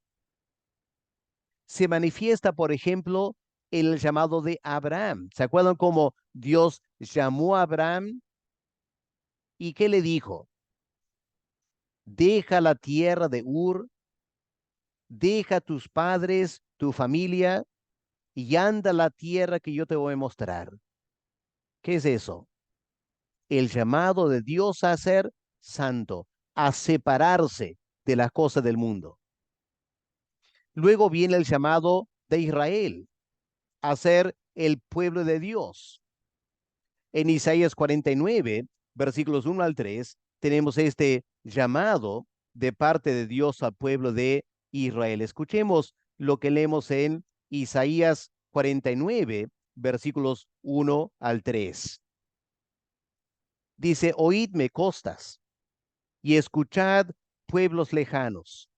Se manifiesta, por ejemplo, el llamado de Abraham. ¿Se acuerdan cómo Dios llamó a Abraham y qué le dijo? Deja la tierra de Ur, deja tus padres, tu familia y anda a la tierra que yo te voy a mostrar. ¿Qué es eso? El llamado de Dios a ser santo, a separarse de las cosas del mundo. Luego viene el llamado de Israel a ser el pueblo de Dios. En Isaías 49, versículos 1 al 3, tenemos este llamado de parte de Dios al pueblo de Israel. Escuchemos lo que leemos en Isaías 49, versículos 1 al 3. Dice, oídme costas y escuchad pueblos lejanos.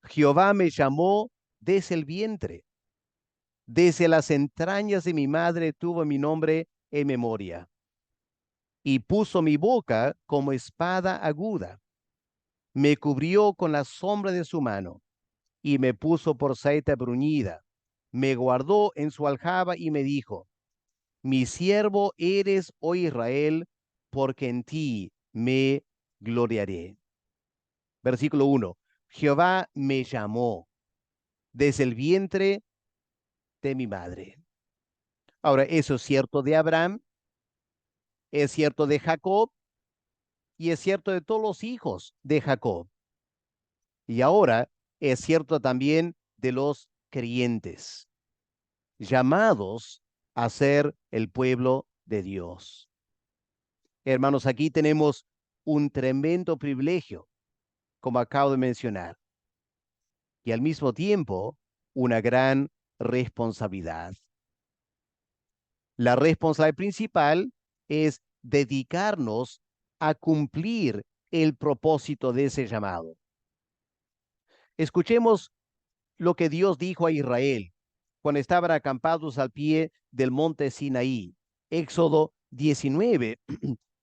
Jehová me llamó desde el vientre, desde las entrañas de mi madre tuvo mi nombre en memoria, y puso mi boca como espada aguda, me cubrió con la sombra de su mano, y me puso por saeta bruñida, me guardó en su aljaba y me dijo, mi siervo eres, oh Israel, porque en ti me gloriaré. Versículo 1. Jehová me llamó desde el vientre de mi madre. Ahora, eso es cierto de Abraham, es cierto de Jacob y es cierto de todos los hijos de Jacob. Y ahora es cierto también de los creyentes, llamados a ser el pueblo de Dios. Hermanos, aquí tenemos un tremendo privilegio, como acabo de mencionar, y al mismo tiempo una gran responsabilidad. La responsabilidad principal es dedicarnos a cumplir el propósito de ese llamado. Escuchemos lo que Dios dijo a Israel cuando estaban acampados al pie del monte Sinaí. Éxodo 19,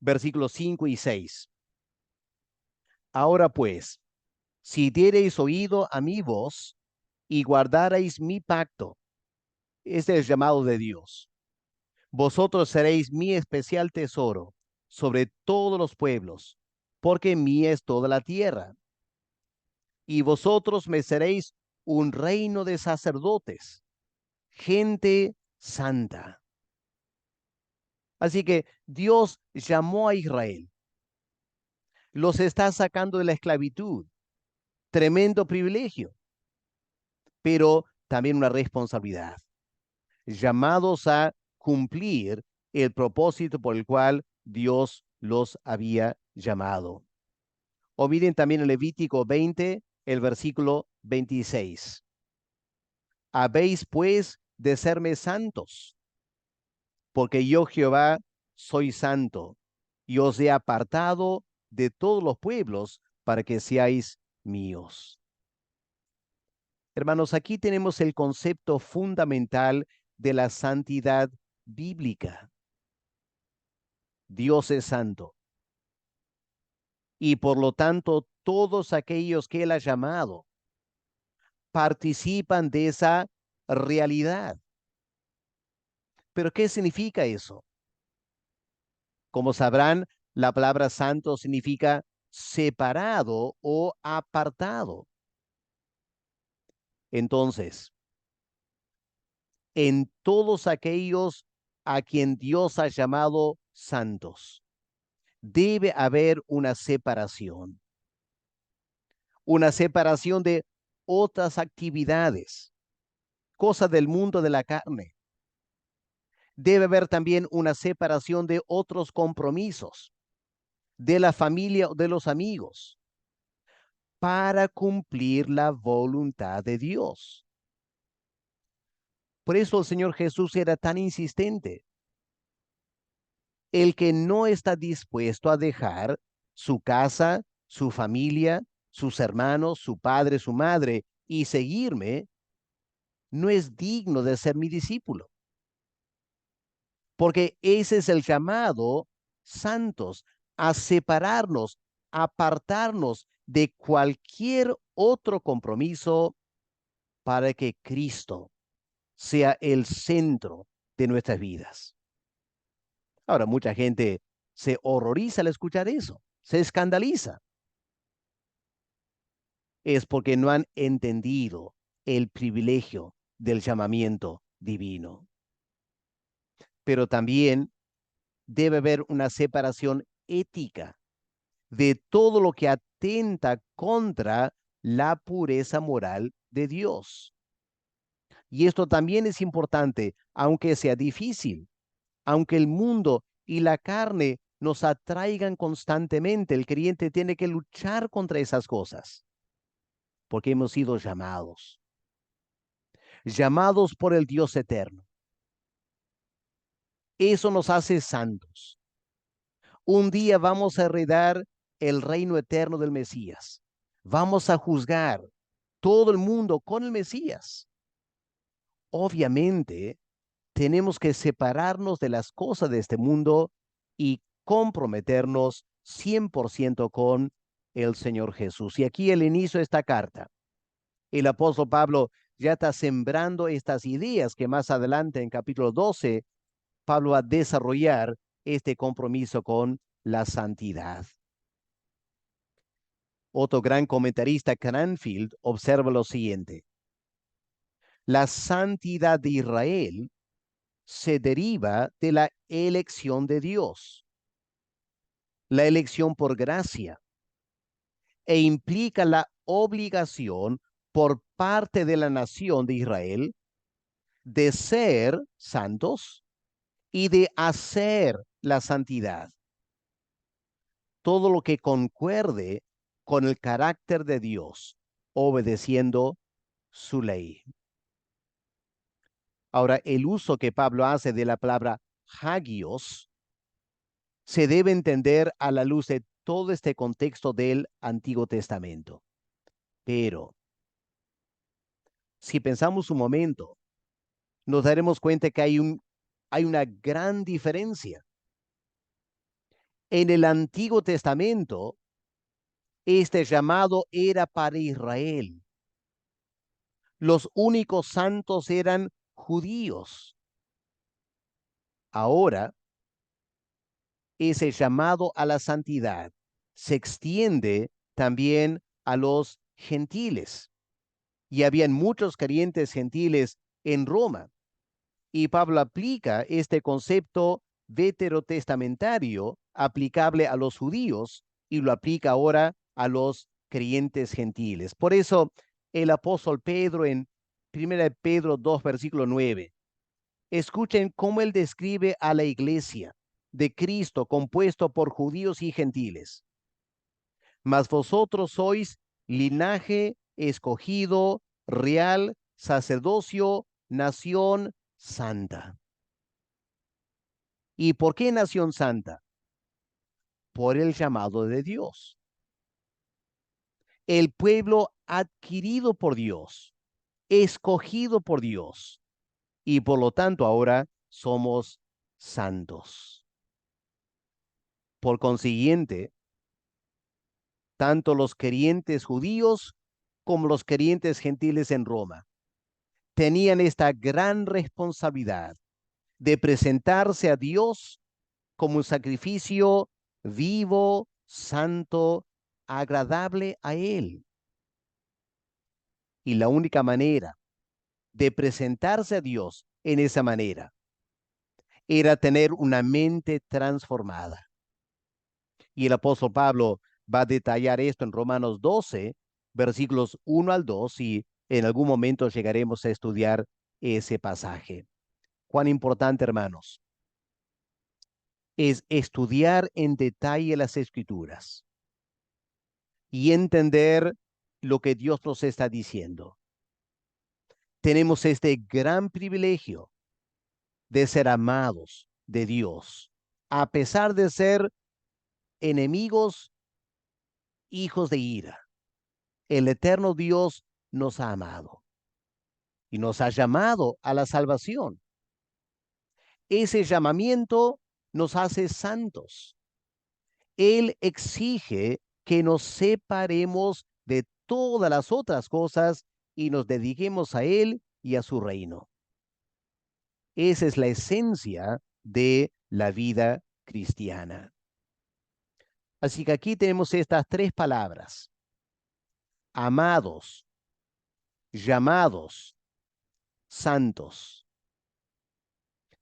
versículos 5 y 6. Ahora pues, si diereis oído a mi voz y guardareis mi pacto, Este es el llamado de Dios. Vosotros seréis mi especial tesoro sobre todos los pueblos, porque mía es toda la tierra. Y vosotros me seréis un reino de sacerdotes, gente santa. Así que Dios llamó a Israel, los está sacando de la esclavitud, tremendo privilegio, pero también una responsabilidad, llamados a cumplir el propósito por el cual Dios los había llamado. O miren también en Levítico 20, el versículo 26. Habéis pues de serme santos, porque yo Jehová soy santo, y os he apartado de todos los pueblos para que seáis míos. Hermanos, aquí tenemos el concepto fundamental de la santidad bíblica. Dios es santo, y por lo tanto todos aquellos que Él ha llamado participan de esa realidad. ¿Pero qué significa eso? Como sabrán, la palabra santo significa separado o apartado. Entonces, en todos aquellos a quien Dios ha llamado santos, debe haber una separación de otras actividades, cosas del mundo de la carne. Debe haber también una separación de otros compromisos, de la familia o de los amigos, para cumplir la voluntad de Dios. Por eso el Señor Jesús era tan insistente. El que no está dispuesto a dejar su casa, su familia, sus hermanos, su padre, su madre, y seguirme, no es digno de ser mi discípulo. Porque ese es el llamado, santos, a separarnos, a apartarnos de cualquier otro compromiso para que Cristo sea el centro de nuestras vidas. Ahora, mucha gente se horroriza al escuchar eso, se escandaliza. Es porque no han entendido el privilegio del llamamiento divino. Pero también debe haber una separación ética de todo lo que atenta contra la pureza moral de Dios. Y esto también es importante, aunque sea difícil, aunque el mundo y la carne nos atraigan constantemente, el creyente tiene que luchar contra esas cosas, porque hemos sido llamados por el Dios eterno. Eso nos hace santos. Un día vamos a heredar el reino eterno del Mesías. Vamos a juzgar todo el mundo con el Mesías. Obviamente, tenemos que separarnos de las cosas de este mundo y comprometernos 100% con el Señor Jesús. Y aquí el inicio de esta carta. El apóstol Pablo ya está sembrando estas ideas que más adelante en capítulo 12 Pablo va a desarrollar este compromiso con la santidad. Otro gran comentarista, Cranfield, observa lo siguiente. La santidad de Israel se deriva de la elección de Dios, la elección por gracia, e implica la obligación por parte de la nación de Israel de ser santos y de hacer la santidad. Todo lo que concuerde con el carácter de Dios, obedeciendo su ley. Ahora, el uso que Pablo hace de la palabra hagios se debe entender a la luz de todo este contexto del Antiguo Testamento. Pero, si pensamos un momento, nos daremos cuenta que hay una gran diferencia. En el Antiguo Testamento, este llamado era para Israel. Los únicos santos eran judíos. Ahora, ese llamado a la santidad se extiende también a los gentiles. Y habían muchos creyentes gentiles en Roma. Y Pablo aplica este concepto veterotestamentario aplicable a los judíos y lo aplica ahora a los creyentes gentiles. Por eso el apóstol Pedro en 1 Pedro 2, versículo 9, escuchen cómo él describe a la iglesia de Cristo compuesto por judíos y gentiles. Mas vosotros sois linaje escogido, real, sacerdocio, nación santa. ¿Y por qué nación santa? Por el llamado de Dios. El pueblo adquirido por Dios, escogido por Dios, y por lo tanto ahora somos santos. Por consiguiente, tanto los creyentes judíos como los creyentes gentiles en Roma tenían esta gran responsabilidad de presentarse a Dios como un sacrificio vivo, santo, agradable a Él. Y la única manera de presentarse a Dios en esa manera era tener una mente transformada. Y el apóstol Pablo va a detallar esto en Romanos 12, versículos 1 al 2, y en algún momento llegaremos a estudiar ese pasaje. Cuán importante, hermanos, es estudiar en detalle las Escrituras y entender lo que Dios nos está diciendo. Tenemos este gran privilegio de ser amados de Dios, a pesar de ser enemigos, hijos de ira. El eterno Dios nos ha amado y nos ha llamado a la salvación. Ese llamamiento nos hace santos. Él exige que nos separemos de todas las otras cosas y nos dediquemos a Él y a su reino. Esa es la esencia de la vida cristiana. Así que aquí tenemos estas tres palabras: amados, llamados, santos.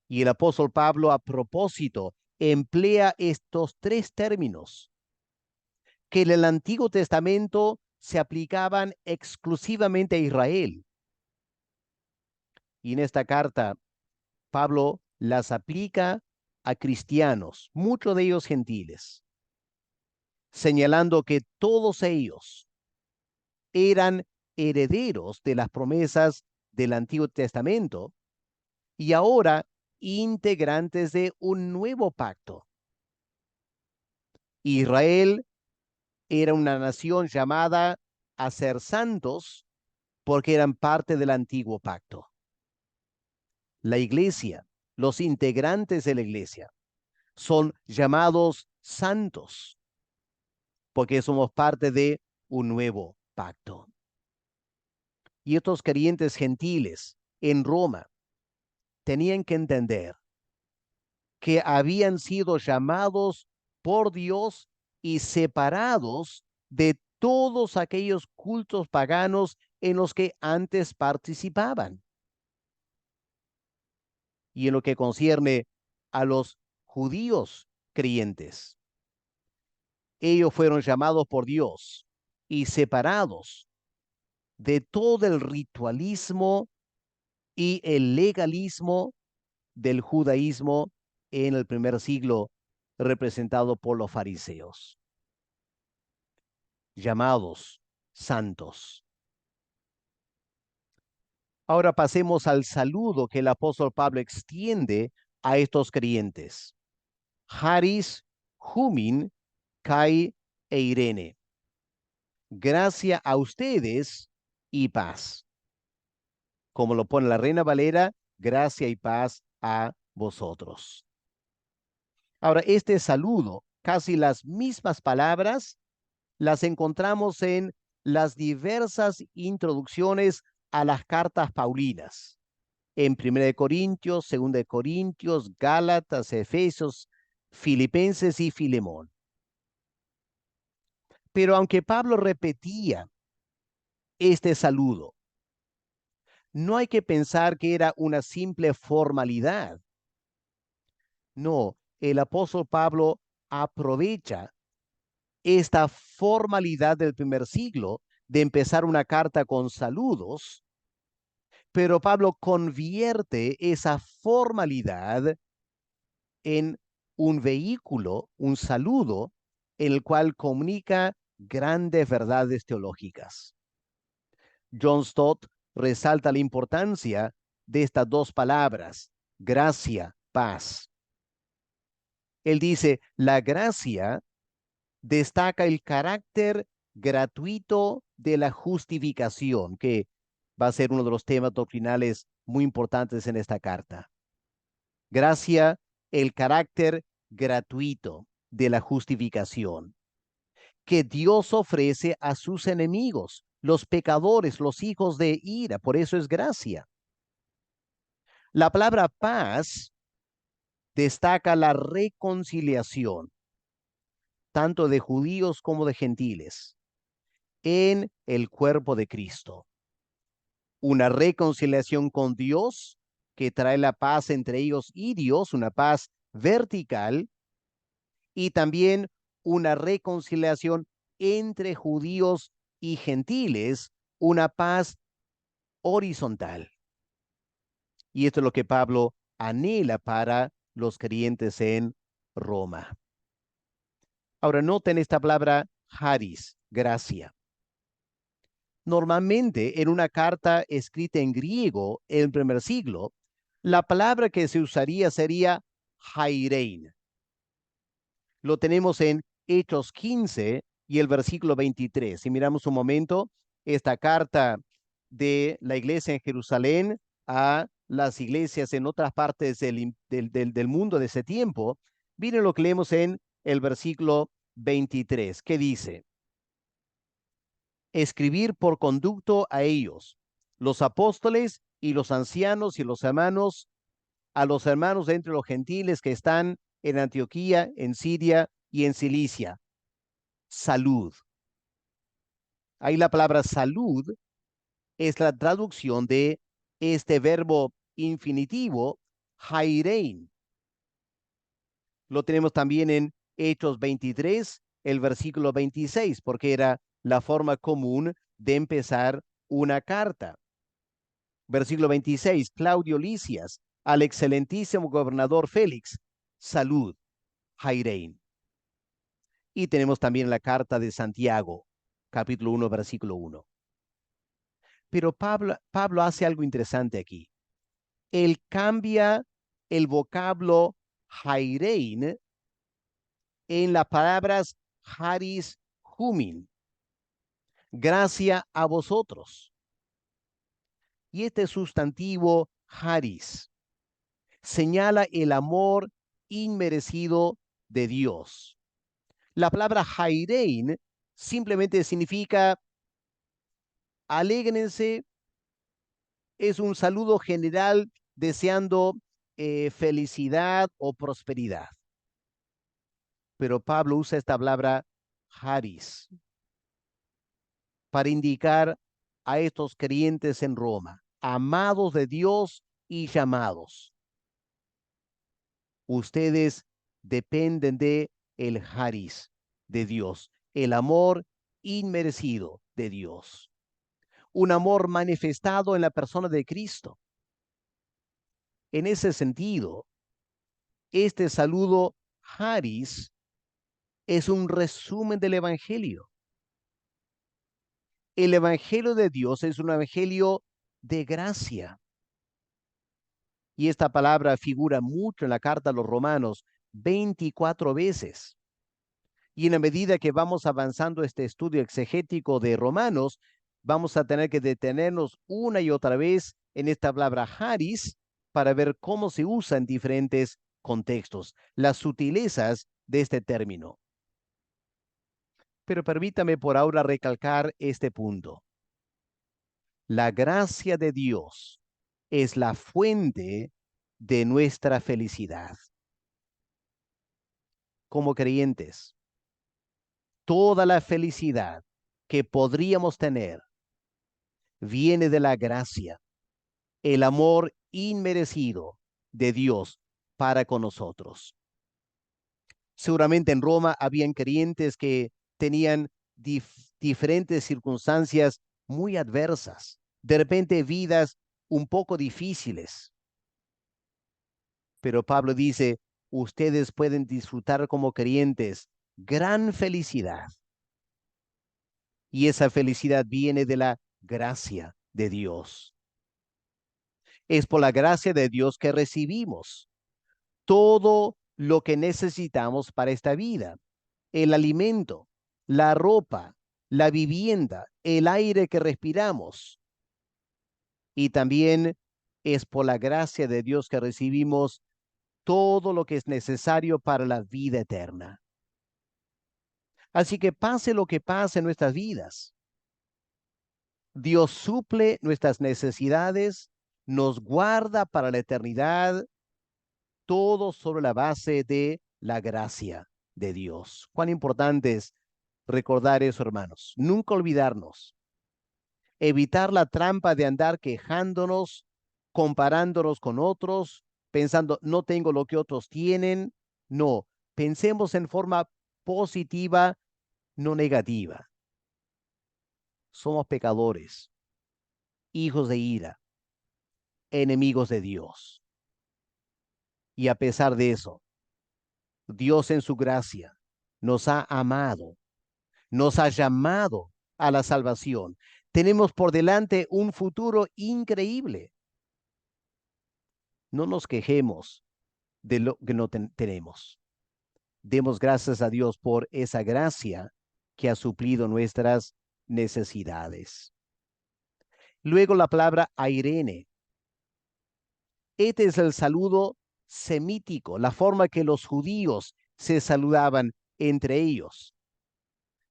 Y el apóstol Pablo, a propósito, emplea estos tres términos que en el Antiguo Testamento se aplicaban exclusivamente a Israel. Y en esta carta, Pablo las aplica a cristianos, muchos de ellos gentiles, señalando que todos ellos eran herederos de las promesas del Antiguo Testamento y ahora integrantes de un nuevo pacto. Israel era una nación llamada a ser santos porque eran parte del antiguo pacto. La iglesia, los integrantes de la iglesia, son llamados santos porque somos parte de un nuevo pacto. Y estos creyentes gentiles en Roma tenían que entender que habían sido llamados por Dios y separados de todos aquellos cultos paganos en los que antes participaban. Y en lo que concierne a los judíos creyentes, ellos fueron llamados por Dios y separados de todo el ritualismo y el legalismo del judaísmo en el primer siglo, representado por los fariseos. Llamados santos. Ahora pasemos al saludo que el apóstol Pablo extiende a estos creyentes. Haris, Humin, Kai e Irene. Gracia a ustedes y paz. Como lo pone la Reina Valera, gracia y paz a vosotros. Ahora, este saludo, casi las mismas palabras, las encontramos en las diversas introducciones a las cartas paulinas. en 1 Corintios, 2 Corintios, Gálatas, Efesios, Filipenses y Filemón. Pero aunque Pablo repetía este saludo, no hay que pensar que era una simple formalidad. No, el apóstol Pablo aprovecha esta formalidad del primer siglo de empezar una carta con saludos, pero Pablo convierte esa formalidad en un vehículo, un saludo, en el cual comunica grandes verdades teológicas. John Stott resalta la importancia de estas dos palabras, gracia, paz. Él dice, la gracia destaca el carácter gratuito de la justificación, que va a ser uno de los temas doctrinales muy importantes en esta carta. Gracia, el carácter gratuito de la justificación que Dios ofrece a sus enemigos, los pecadores, los hijos de ira. Por eso es gracia. La palabra paz destaca la reconciliación, tanto de judíos como de gentiles, en el cuerpo de Cristo. Una reconciliación con Dios que trae la paz entre ellos y Dios, una paz vertical, y también una reconciliación entre judíos y gentiles, una paz horizontal. Y esto es lo que Pablo anhela para los creyentes en Roma. Ahora, noten esta palabra charis, gracia. Normalmente, en una carta escrita en griego en el primer siglo, la palabra que se usaría sería chairein. Lo tenemos en Hechos 15 y el versículo 23. Si miramos un momento, esta carta de la iglesia en Jerusalén a las iglesias en otras partes del mundo de ese tiempo, miren lo que leemos en el versículo 23, que dice: escribir por conducto a ellos, los apóstoles y los ancianos y los hermanos, a los hermanos de entre los gentiles que están en Antioquía, en Siria y en Cilicia. Salud. Ahí la palabra salud es la traducción de este verbo infinitivo, hairein. Lo tenemos también en Hechos 23, el versículo 26, porque era la forma común de empezar una carta. Versículo 26, Claudio Lisias, al excelentísimo gobernador Félix, salud, hairein. Y tenemos también la carta de Santiago, capítulo 1, versículo 1. Pero Pablo hace algo interesante aquí. Él cambia el vocablo hairein en las palabras haris humin, gracia a vosotros. Y este sustantivo haris señala el amor inmerecido de Dios. La palabra hairein simplemente significa alégrense, es un saludo general deseando felicidad o prosperidad. Pero Pablo usa esta palabra haris para indicar a estos creyentes en Roma, amados de Dios y llamados. Ustedes dependen de el haris de Dios, el amor inmerecido de Dios, un amor manifestado en la persona de Cristo. En ese sentido, este saludo haris es un resumen del Evangelio. El Evangelio de Dios es un Evangelio de gracia. Y esta palabra figura mucho en la carta a los Romanos 24 veces. Y en la medida que vamos avanzando este estudio exegético de Romanos, vamos a tener que detenernos una y otra vez en esta palabra haris para ver cómo se usa en diferentes contextos, las sutilezas de este término. Pero permítame por ahora recalcar este punto. La gracia de Dios es la fuente de nuestra felicidad. Como creyentes, toda la felicidad que podríamos tener viene de la gracia, el amor inmerecido de Dios para con nosotros. Seguramente en Roma habían creyentes que tenían diferentes circunstancias muy adversas, de repente vidas un poco difíciles. Pero Pablo dice, ustedes pueden disfrutar como creyentes gran felicidad. Y esa felicidad viene de la gracia de Dios. Es por la gracia de Dios que recibimos todo lo que necesitamos para esta vida: el alimento, la ropa, la vivienda, el aire que respiramos. Y también es por la gracia de Dios que recibimos todo lo que es necesario para la vida eterna. Así que pase lo que pase en nuestras vidas, Dios suple nuestras necesidades, nos guarda para la eternidad, todo sobre la base de la gracia de Dios. Cuán importante es recordar eso, hermanos. Nunca olvidarnos. Evitar la trampa de andar quejándonos, comparándonos con otros, pensando, no tengo lo que otros tienen. No, pensemos en forma positiva, no negativa. Somos pecadores, hijos de ira, enemigos de Dios. Y a pesar de eso, Dios en su gracia nos ha amado, nos ha llamado a la salvación. Tenemos por delante un futuro increíble. No nos quejemos de lo que no tenemos. Demos gracias a Dios por esa gracia que ha suplido nuestras necesidades. Luego la palabra airene. Este es el saludo semítico, la forma que los judíos se saludaban entre ellos.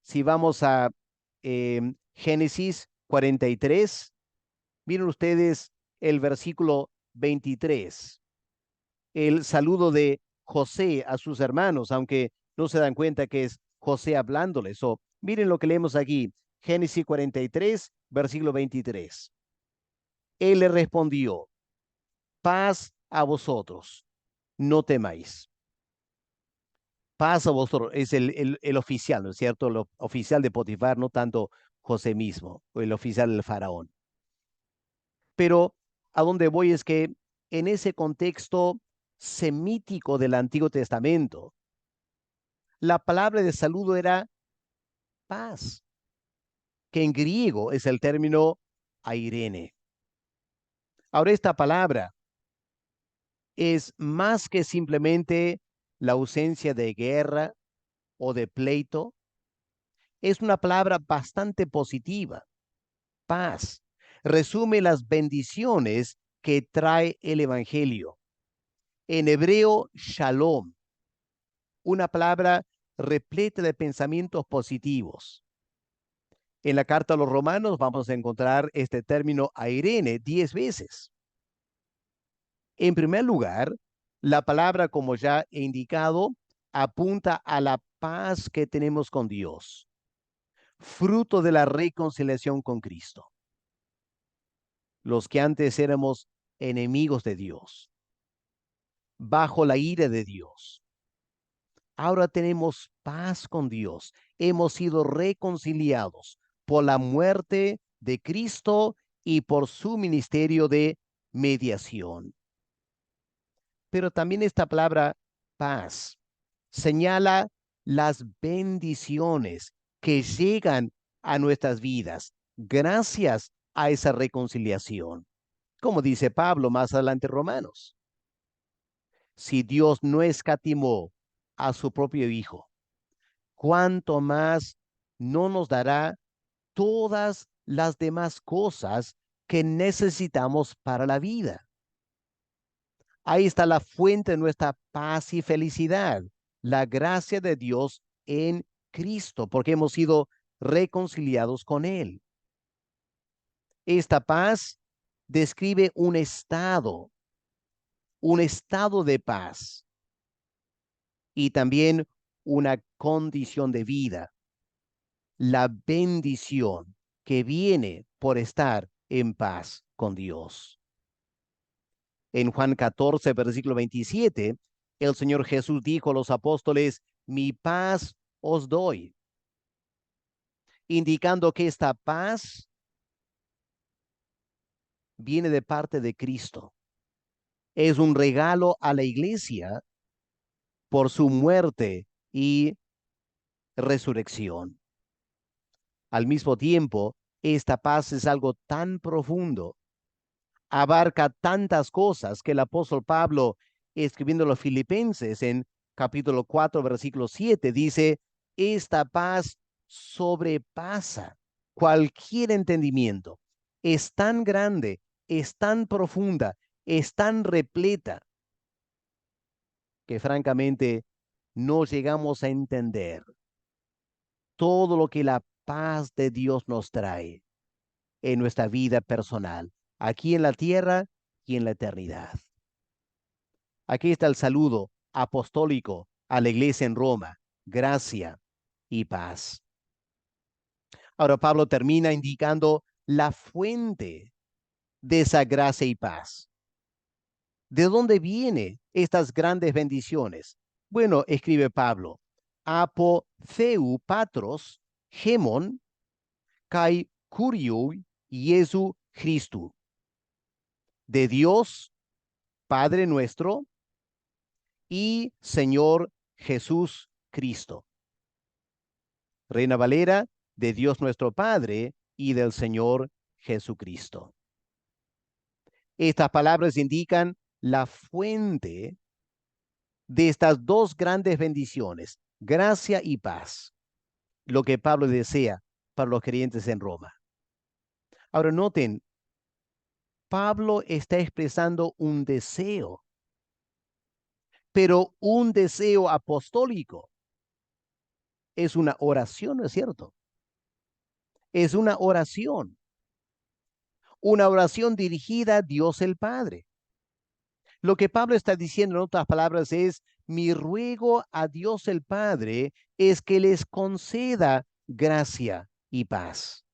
Si vamos a Génesis 43, miren ustedes el versículo 23, el saludo de José a sus hermanos, aunque no se dan cuenta que es José hablándoles. Miren lo que leemos aquí, Génesis 43, versículo 23. Él le respondió, paz a vosotros, no temáis. Paz a vosotros, es el oficial, ¿no es cierto? El oficial de Potifar, no tanto José mismo, o el oficial del faraón. Pero a donde voy es que en ese contexto semítico del Antiguo Testamento, la palabra de saludo era paz, que en griego es el término airene. Ahora, esta palabra es más que simplemente la ausencia de guerra o de pleito. Es una palabra bastante positiva, paz. Resume las bendiciones que trae el Evangelio. En hebreo, shalom, una palabra repleta de pensamientos positivos. En la carta a los romanos vamos a encontrar este término airene 10 veces. En primer lugar, la palabra, como ya he indicado, apunta a la paz que tenemos con Dios, fruto de la reconciliación con Cristo. Los que antes éramos enemigos de Dios, bajo la ira de Dios, ahora tenemos paz con Dios. Hemos sido reconciliados por la muerte de Cristo y por su ministerio de mediación. Pero también esta palabra paz señala las bendiciones que llegan a nuestras vidas gracias a esa reconciliación. Como dice Pablo más adelante en Romanos, si Dios no escatimó a su propio Hijo, ¿cuánto más no nos dará todas las demás cosas que necesitamos para la vida? Ahí está la fuente de nuestra paz y felicidad, la gracia de Dios en Cristo, porque hemos sido reconciliados con Él. Esta paz describe un estado de paz y también una condición de vida, la bendición que viene por estar en paz con Dios. En Juan 14, versículo 27, el Señor Jesús dijo a los apóstoles, mi paz os doy, indicando que esta paz viene de parte de Cristo. Es un regalo a la iglesia por su muerte y resurrección. Al mismo tiempo, esta paz es algo tan profundo, abarca tantas cosas que el apóstol Pablo, escribiendo a los Filipenses en capítulo 4, versículo 7, dice, esta paz sobrepasa cualquier entendimiento. Es tan grande, es tan profunda, es tan repleta que francamente no llegamos a entender todo lo que la paz de Dios nos trae en nuestra vida personal, aquí en la tierra y en la eternidad. Aquí está el saludo apostólico a la iglesia en Roma, gracia y paz. Ahora Pablo termina indicando la fuente de esa gracia y paz. ¿De dónde vienen estas grandes bendiciones? Bueno, escribe Pablo, apo theu patros hemon kai kuriou Jesu Christu, de Dios, Padre nuestro, y Señor Jesús Cristo. Reina Valera, de Dios nuestro Padre y del Señor Jesucristo. Estas palabras indican la fuente de estas dos grandes bendiciones, gracia y paz, lo que Pablo desea para los creyentes en Roma. Ahora noten, Pablo está expresando un deseo, pero un deseo apostólico. Es una oración, ¿no es cierto? Es una oración dirigida a Dios el Padre. Lo que Pablo está diciendo en otras palabras es, mi ruego a Dios el Padre es que les conceda gracia y paz.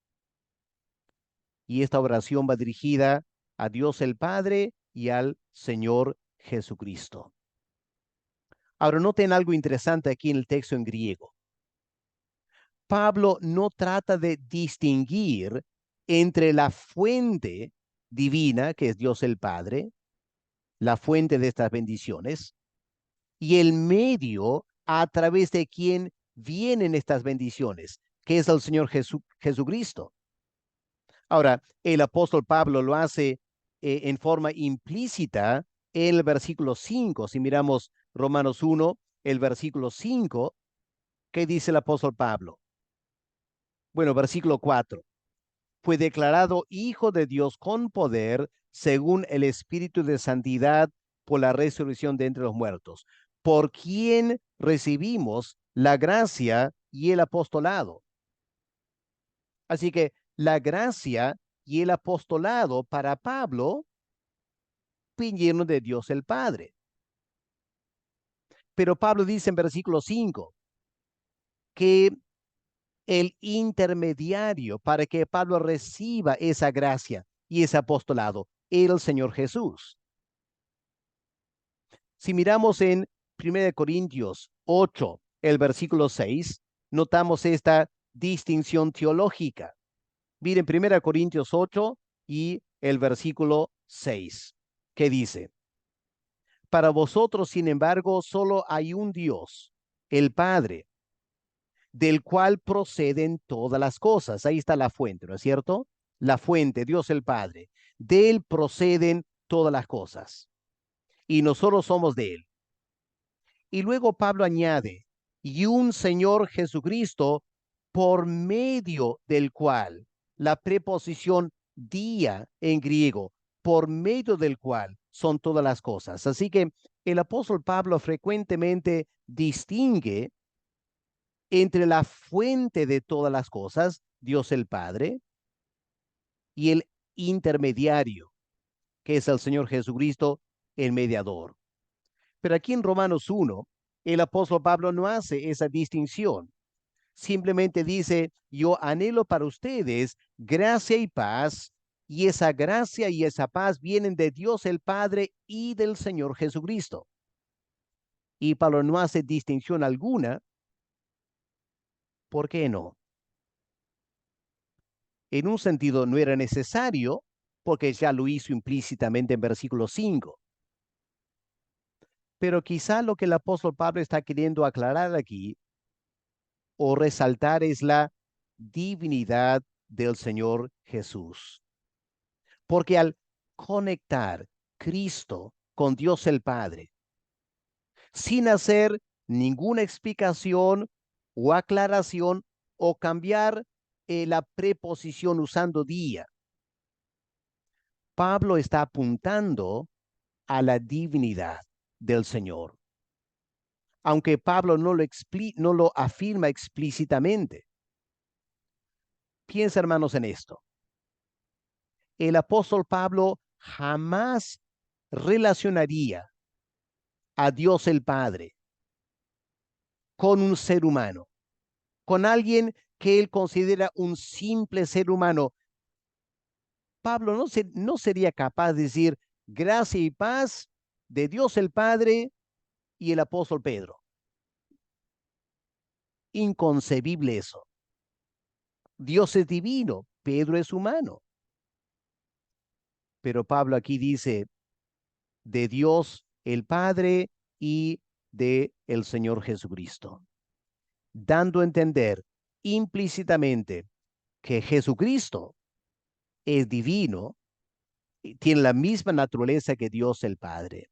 Y esta oración va dirigida a Dios el Padre y al Señor Jesucristo. Ahora noten algo interesante aquí en el texto en griego. Pablo no trata de distinguir entre la fuente divina, que es Dios el Padre, la fuente de estas bendiciones, y el medio a través de quien vienen estas bendiciones, que es el Señor Jesucristo. Ahora, el apóstol Pablo lo hace en forma implícita en el versículo 5. Si miramos Romanos 1, el versículo 5, ¿qué dice el apóstol Pablo? Bueno, versículo 4. Fue declarado Hijo de Dios con poder según el Espíritu de Santidad por la resurrección de entre los muertos, por quien recibimos la gracia y el apostolado. Así que la gracia y el apostolado para Pablo vinieron de Dios el Padre. Pero Pablo dice en versículo 5 que el intermediario para que Pablo reciba esa gracia y ese apostolado era el Señor Jesús. Si miramos en 1 Corintios 8, el versículo 6, notamos esta distinción teológica. Miren 1 Corintios 8 y el versículo 6, que dice, para vosotros, sin embargo, solo hay un Dios, el Padre, del cual proceden todas las cosas. Ahí está la fuente, ¿no es cierto? La fuente, Dios el Padre. De él proceden todas las cosas. Y nosotros somos de él. Y luego Pablo añade, y un Señor Jesucristo, por medio del cual, la preposición día en griego, por medio del cual son todas las cosas. Así que el apóstol Pablo frecuentemente distingue entre la fuente de todas las cosas, Dios el Padre, y el intermediario, que es el Señor Jesucristo, el mediador. Pero aquí en Romanos 1, el apóstol Pablo no hace esa distinción. Simplemente dice, yo anhelo para ustedes gracia y paz, y esa gracia y esa paz vienen de Dios el Padre y del Señor Jesucristo. Y Pablo no hace distinción alguna. ¿Por qué no? En un sentido no era necesario, porque ya lo hizo implícitamente en versículo 5. Pero quizá lo que el apóstol Pablo está queriendo aclarar aquí o resaltar es la divinidad del Señor Jesús. Porque al conectar Cristo con Dios el Padre, sin hacer ninguna explicación o aclaración o cambiar la preposición usando día, Pablo está apuntando a la divinidad del Señor, aunque Pablo no lo afirma explícitamente. Piensa, hermanos, en esto. El apóstol Pablo jamás relacionaría a Dios el Padre con un ser humano, con alguien que él considera un simple ser humano. Pablo no sería capaz de decir gracia y paz de Dios el Padre y el apóstol Pedro. Inconcebible eso. Dios es divino, Pedro es humano. Pero Pablo aquí dice de Dios el Padre y de el Señor Jesucristo, dando a entender implícitamente que Jesucristo es divino y tiene la misma naturaleza que Dios el Padre.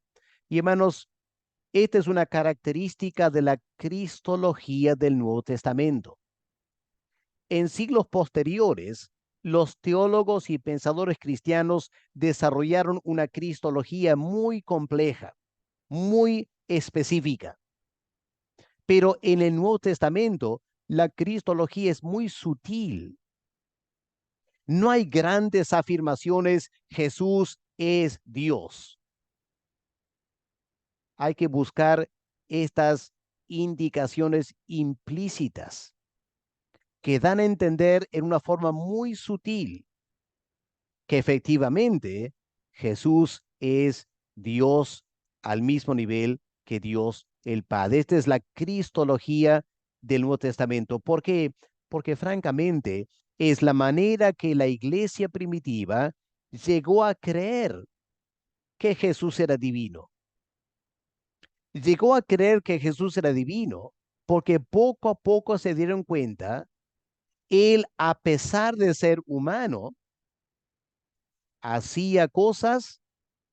Y hermanos, esta es una característica de la cristología del Nuevo Testamento. En siglos posteriores, los teólogos y pensadores cristianos desarrollaron una cristología muy compleja, muy específica. Pero en el Nuevo Testamento, la cristología es muy sutil. No hay grandes afirmaciones, Jesús es Dios. Hay que buscar estas indicaciones implícitas que dan a entender en una forma muy sutil que efectivamente Jesús es Dios al mismo nivel que Dios el Padre. Esta es la cristología del Nuevo Testamento. ¿Por qué? Porque francamente es la manera que la iglesia primitiva llegó a creer que Jesús era divino. Llegó a creer que Jesús era divino porque poco a poco se dieron cuenta, él, a pesar de ser humano, hacía cosas,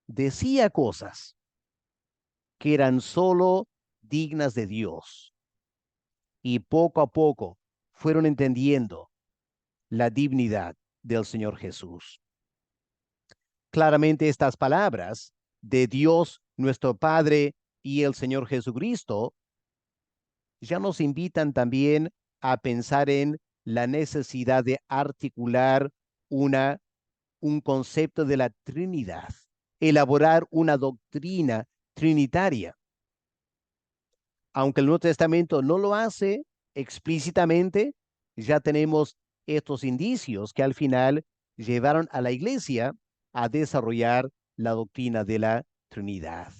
decía cosas que eran solo dignas de Dios. Y poco a poco fueron entendiendo la divinidad del Señor Jesús. Claramente estas palabras de Dios, nuestro Padre y el Señor Jesucristo ya nos invitan también a pensar en la necesidad de articular un concepto de la Trinidad, elaborar una doctrina trinitaria. Aunque el Nuevo Testamento no lo hace explícitamente, ya tenemos estos indicios que al final llevaron a la iglesia a desarrollar la doctrina de la Trinidad.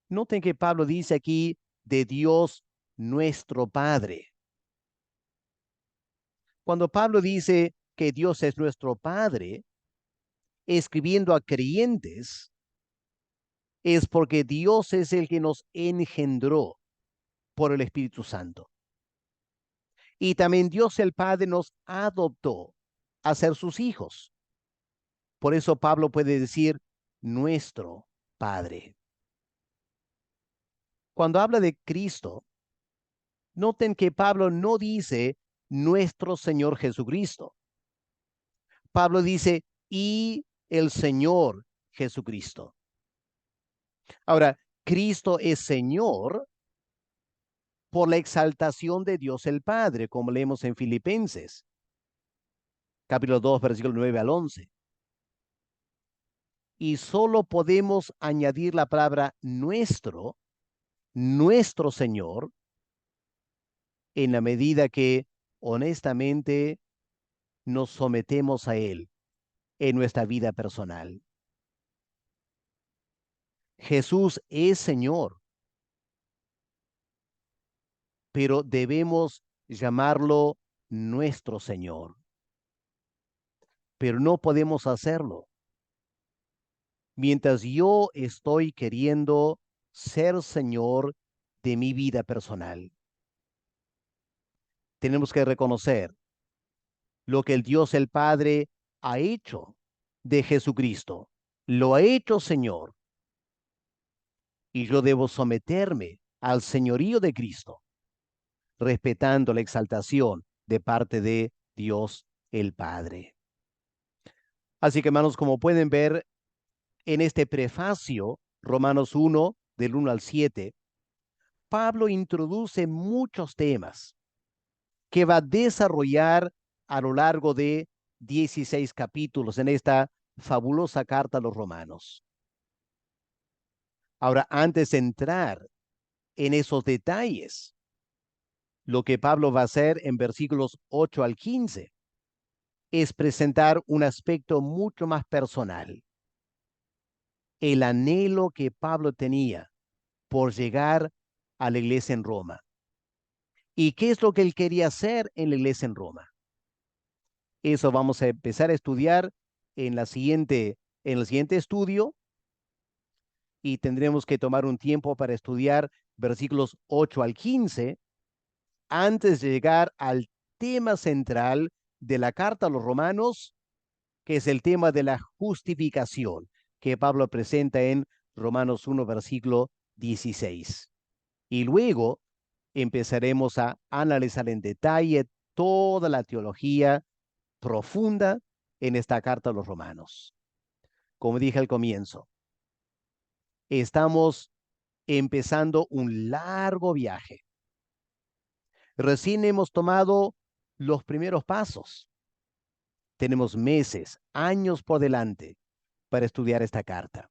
Noten que Pablo dice aquí de Dios nuestro Padre. Cuando Pablo dice que Dios es nuestro Padre, escribiendo a creyentes, es porque Dios es el que nos engendró por el Espíritu Santo. Y también Dios el Padre nos adoptó a ser sus hijos. Por eso Pablo puede decir nuestro Padre. Cuando habla de Cristo, noten que Pablo no dice nuestro Señor Jesucristo. Pablo dice y el Señor Jesucristo. Ahora, Cristo es Señor por la exaltación de Dios el Padre, como leemos en Filipenses, capítulo 2, versículo 9 al 11. y solo podemos añadir la palabra nuestro Señor, en la medida que honestamente nos sometemos a Él en nuestra vida personal. Jesús es Señor, pero debemos llamarlo nuestro Señor. Pero no podemos hacerlo mientras yo estoy queriendo ser Señor de mi vida personal. Tenemos que reconocer lo que el Dios el Padre ha hecho de Jesucristo. Lo ha hecho Señor, y yo debo someterme al señorío de Cristo, respetando la exaltación de parte de Dios el Padre. Así que, hermanos, como pueden ver en este prefacio, Romanos 1, del 1 al 7, Pablo introduce muchos temas que va a desarrollar a lo largo de 16 capítulos en esta fabulosa carta a los romanos. Ahora, antes de entrar en esos detalles, lo que Pablo va a hacer en versículos 8 al 15 es presentar un aspecto mucho más personal, el anhelo que Pablo tenía por llegar a la iglesia en Roma. ¿Y qué es lo que él quería hacer en la iglesia en Roma? Eso vamos a empezar a estudiar en en el siguiente estudio, y tendremos que tomar un tiempo para estudiar versículos 8 al 15 antes de llegar al tema central de la carta a los romanos, que es el tema de la justificación, que Pablo presenta en Romanos 1, versículo 16. Y luego empezaremos a analizar en detalle toda la teología profunda en esta carta a los romanos. Como dije al comienzo, estamos empezando un largo viaje. Recién hemos tomado los primeros pasos. Tenemos meses, años por delante para estudiar esta carta.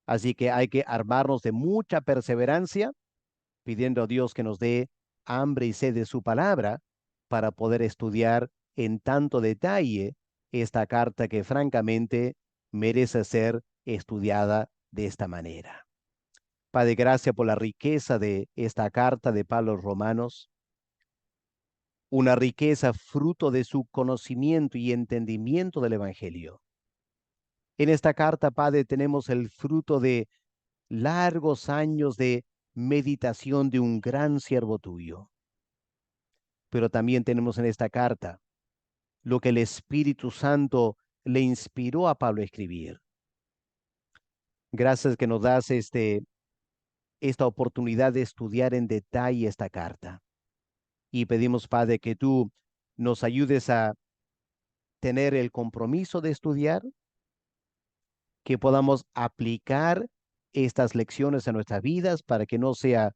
Así que hay que armarnos de mucha perseverancia, pidiendo a Dios que nos dé hambre y sed de su palabra para poder estudiar en tanto detalle esta carta que francamente merece ser estudiada de esta manera. Padre, gracias por la riqueza de esta carta de Pablo a los Romanos, una riqueza fruto de su conocimiento y entendimiento del Evangelio. En esta carta, Padre, tenemos el fruto de largos años de meditación de un gran siervo tuyo. Pero también tenemos en esta carta lo que el Espíritu Santo le inspiró a Pablo a escribir. Gracias que nos das esta oportunidad de estudiar en detalle esta carta. Y pedimos, Padre, que tú nos ayudes a tener el compromiso de estudiar, que podamos aplicar estas lecciones a nuestras vidas para que no sea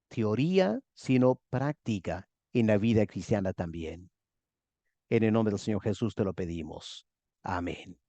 teoría, sino práctica en la vida cristiana también. En el nombre del Señor Jesús te lo pedimos. Amén.